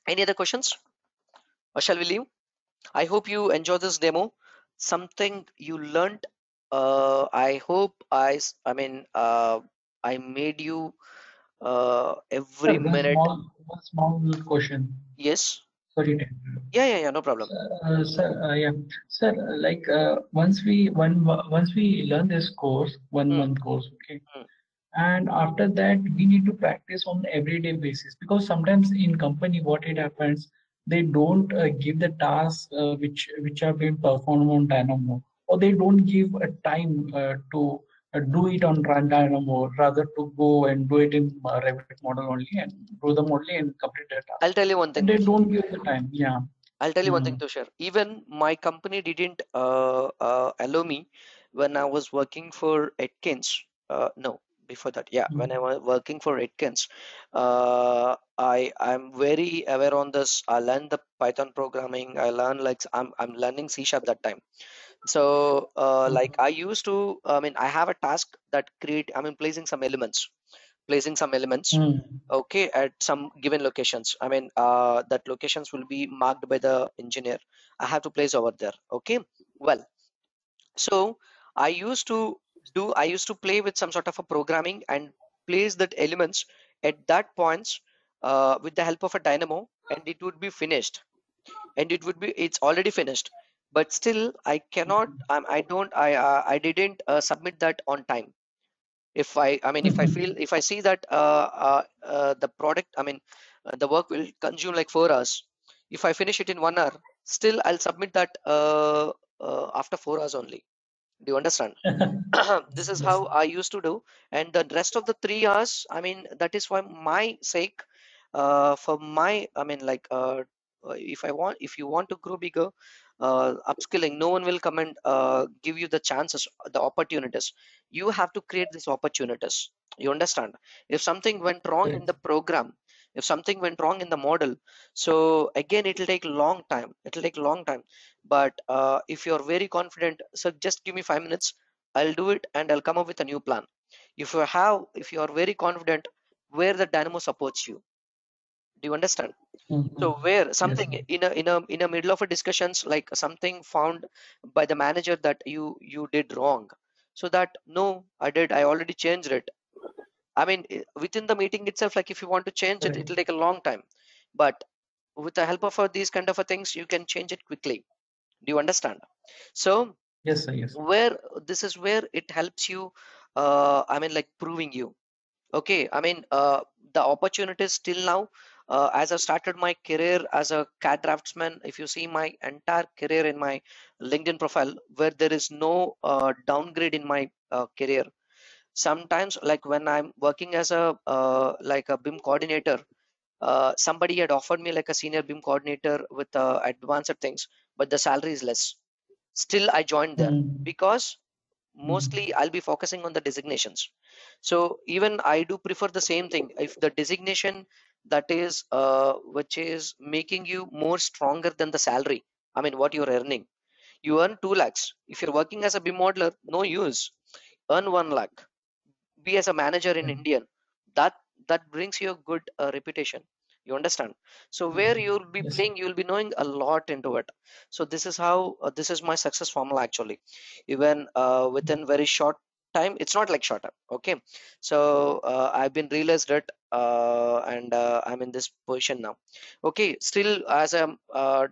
any other questions, or shall we leave? I hope you enjoy this demo. Something you learned. I hope I mean I made you every Sir, minute. one small question. Yes. Sorry. Yeah, no problem. Sir, like once we learn this course, 1 month course, okay, and after that we need to practice on everyday basis, because sometimes in company what it happens, they don't give the tasks which are being performed on Dynamo, or they don't give a time to do it on Dynamo, rather to go and do it in Revit model only and do the modeling and complete the task. I'll tell you one And thing. they don't give the time. Yeah. I'll tell you one thing to share. Even my company didn't allow me when I was working for Atkins. No, before that, yeah, when I was working for Atkins, I'm very aware on this. I learned the Python programming. I learned like I'm learning C# that time. So like I used to. I mean, I have a task that placing some elements. Okay, at some given locations. I mean that locations will be marked by the engineer. I have to place over there. Okay, well, so I used to play with some sort of a programming and place that elements at that points with the help of a Dynamo, and it would be finished, and it's already finished, but still I cannot I didn't submit that on time. If I see that the product, the work will consume like 4 hours. If I finish it in 1 hour, still I'll submit that after 4 hours only. Do you understand? This is how I used to do, and the rest of the 3 hours, that is for my sake, for my, if you want to grow bigger, upskilling, no one will come and give you the chances, the opportunities. You have to create these opportunities. You understand? If something went wrong in the program, if something went wrong in the model, so again, it'll take long time. It'll take long time. But if you're very confident, so just give me 5 minutes. I'll do it and I'll come up with a new plan. If you are very confident, where the Dynamo supports you. Do you understand? So where something in a middle of a discussions, like something found by the manager that you did wrong, so that no, I already changed it. Within the meeting itself, like if you want to change it, it'll take a long time. But with the help of these kind of things, you can change it quickly. Do you understand? So yes, sir, yes. Where this is where it helps you, like proving you. Okay, the opportunities till now, as I started my career as a CAD draftsman, if you see my entire career in my LinkedIn profile, where there is no downgrade in my career. Sometimes, like when I'm working as a like a BIM coordinator, somebody had offered me like a senior BIM coordinator with advanced things, but the salary is less. Still, I joined there because mostly I'll be focusing on the designations. So even I do prefer the same thing. If the designation that is which is making you more stronger than the salary, what you're earning, you earn 2 lakhs. If you're working as a BIM modeler, no use. Earn 1 lakh. Be as a manager in Indian. That brings you a good reputation. You understand? So where you'll be playing, you'll be knowing a lot into it. So this is how this is my success formula actually. Even within very short time, it's not like short time. Okay, so I've been realized it, and I'm in this position now. Okay, still as a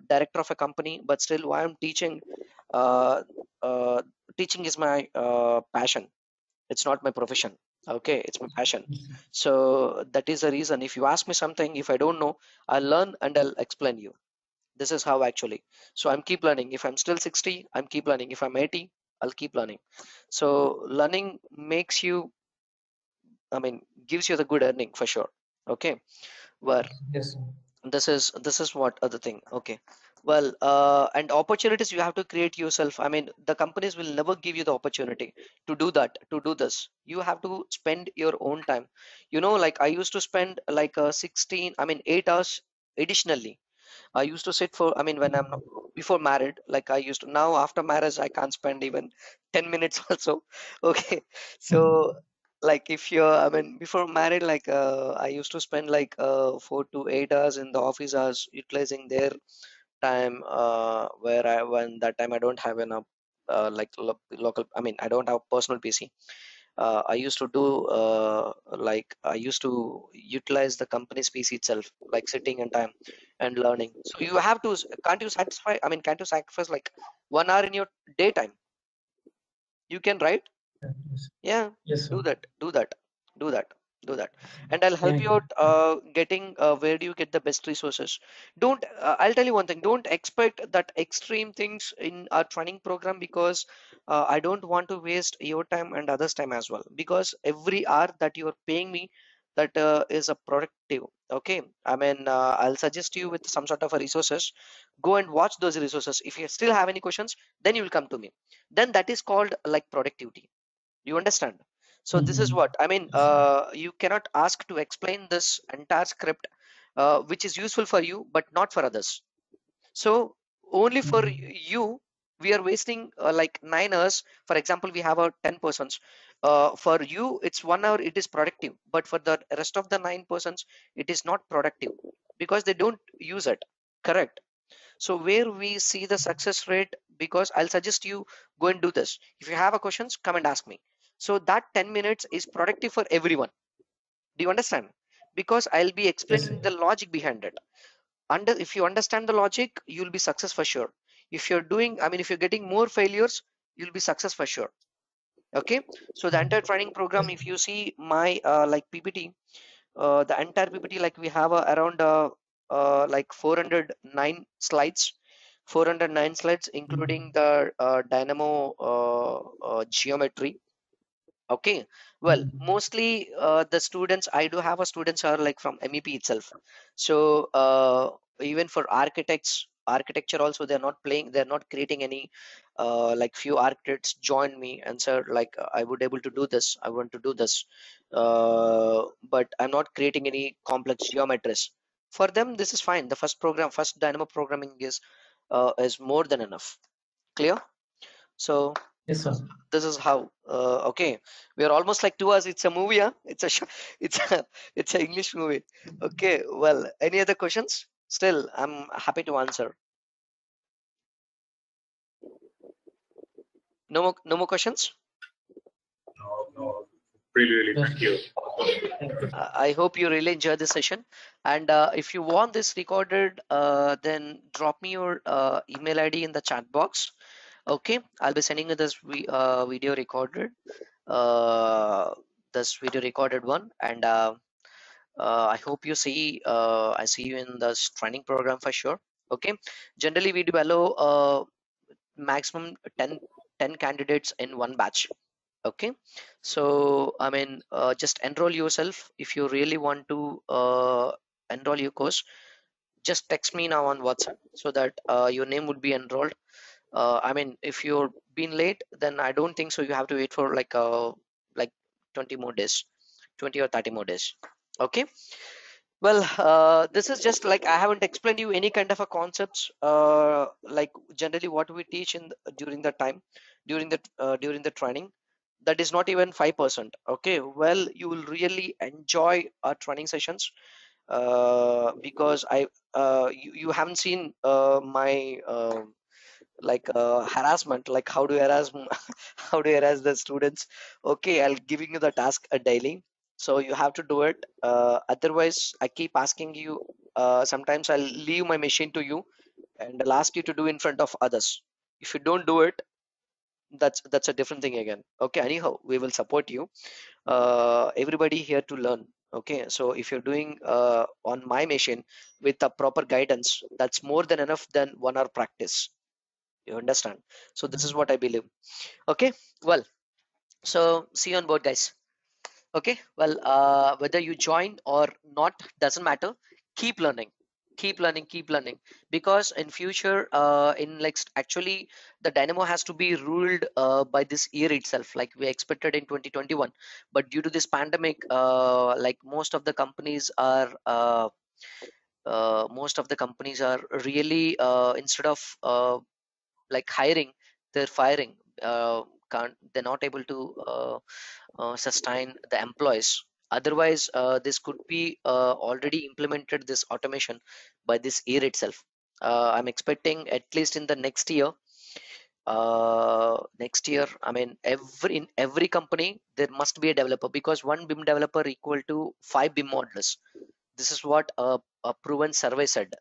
director of a company, but still why I'm teaching. Uh, uh, Teaching is my passion. It's not my profession. Okay, it's my passion. So that is the reason. If you ask me something, if I don't know, I'll learn and I'll explain you. This is how actually. So I'm keep learning. If I'm still 60, I'm keep learning. If I'm 80, I'll keep learning. So learning makes you, I mean, gives you the good earning for sure. Okay. Where Yes, sir. this is what other thing. Okay. Well, and opportunities you have to create yourself. I mean, the companies will never give you the opportunity to do that, to do this. You have to spend your own time. You know, like I used to spend like 16, I mean 8 hours additionally. I used to sit for, I mean, when I'm before married, like I used to, now after marriage, I can't spend even 10 minutes also. Okay. So, like if you're, I mean, before married, like I used to spend like 4 to 8 hours in the office hours utilizing their time, where when that time I don't have enough, like local, I mean, I don't have personal PC. I used to do like I used to utilize the company's PC itself, like sitting and time and learning. So you have to, can't you satisfy? I mean, can't you sacrifice like 1 hour in your daytime? You can, right? Yes, Yeah, yes, sir. do that, do that, do that, do that. And I'll Yeah, help you out getting where do you get the best resources. Don't, I'll tell you one thing, don't expect that extreme things in our training program because I don't want to waste your time and others' time as well. Because every hour that you are paying me, that is a productive. Okay, I mean, I'll suggest you with some sort of a resources. Go and watch those resources. If you still have any questions, then you will come to me. Then that is called like productivity. You understand? So this is what I mean. yes, sir. You cannot ask to explain this entire script, which is useful for you, but not for others. So only for you, we are wasting like 9 hours. For example, we have our 10 persons. For you, it's 1 hour. It is productive, but for the rest of the 9 persons, it is not productive because they don't use it. Correct. So where we see the success rate, because I'll suggest you go and do this. If you have a questions, come and ask me. So that 10 minutes is productive for everyone. Do you understand? Because I'll be Yes, explaining sir. the logic behind it. If you understand the logic, you'll be success for sure. If you're doing, I mean, if you're getting more failures, you'll be success for sure. Okay. So the entire training program, Yes, if you see my like PPT, the entire PPT, like we have around like 409 slides, 409 slides, including the dynamo geometry. Okay, well, mostly the students, I do have a students are like from MEP itself. So even for architects, architecture also, they're not playing, they're not creating any like few architects join me and said like I would able to do this, I want to do this, but I'm not creating any complex geometries. For them, this is fine. The first program, first Dynamo programming is more than enough. Clear? So yes, sir. this is how okay, we are almost like 2 hours. It's a movie, huh? It's a it's a it's a English movie. Okay, well, any other questions? Still, I'm happy to answer. No more questions. No, no, really, really, Yes, thank you. thank you. I hope you really enjoyed this session, and if you want this recorded, then drop me your email ID in the chat box. Okay, I'll be sending you this video recorded, uh, this video recorded one, and I hope you see, I see you in this training program for sure. Okay. Generally, we do allow maximum 10 candidates in one batch. Okay. So, I mean, just enroll yourself. If you really want to enroll your course, just text me now on WhatsApp so that your name would be enrolled. I mean, if you're been late, then I don't think so. You have to wait for like 20 more days, 20 or 30 more days. Okay. Well, this is just like I haven't explained you any kind of a concepts. Like generally what we teach during the time, during the training, that is not even 5%. Okay, well, you will really enjoy our training sessions because you haven't seen my like harassment, like how do you harass how do you harass the students. Okay, I'll giving you the task daily, so you have to do it. Otherwise, I keep asking you, sometimes I'll leave my machine to you and I'll ask you to do in front of others. If you don't do it, that's a different thing again. Okay, anyhow, we will support you. everybody here to learn. Okay, so if you're doing on my machine with a proper guidance, that's more than enough than 1 hour practice. You understand? So this is what I believe. Okay, well, so see you on board, guys. Okay, well, whether you join or not doesn't matter. Keep learning, keep learning, keep learning, because in future, in like actually the Dynamo has to be ruled by this year itself, like we expected in 2021. But due to this pandemic, like most of the companies are really instead of like hiring, they're firing. They're not able to sustain the employees. Otherwise, this could be already implemented, this automation, by this year itself. I'm expecting at least in the next year. I mean, in every company there must be a developer, because one BIM developer equal to 5 BIM modelers. This is what a proven survey said.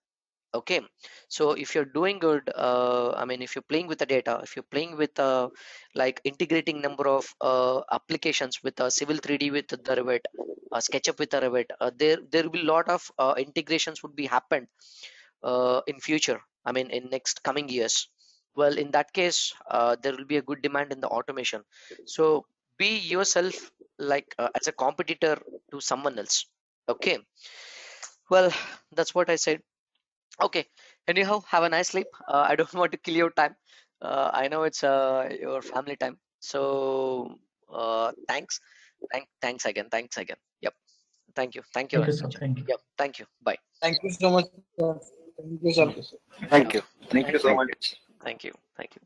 Okay, so if you're doing good, I mean, if you're playing with the data, if you're playing with like integrating number of applications with Civil 3D with the Revit, SketchUp with the Revit, there will be a lot of integrations would be happened in future. I mean, in next coming years. Well, in that case, there will be a good demand in the automation. So be yourself, like as a competitor to someone else. Okay, well, that's what I said. Okay. Anyhow, have a nice sleep. I don't want to kill your time. I know it's your family time. So thanks. Thanks again. Thanks again. Yep. Thank you. Thank you Thank you, very sir. much. Thank you. Yep. Thank you. Bye. Thank you so much, sir. Thank you, sir. Thank you. Thank you so much. Thank you. Thank you.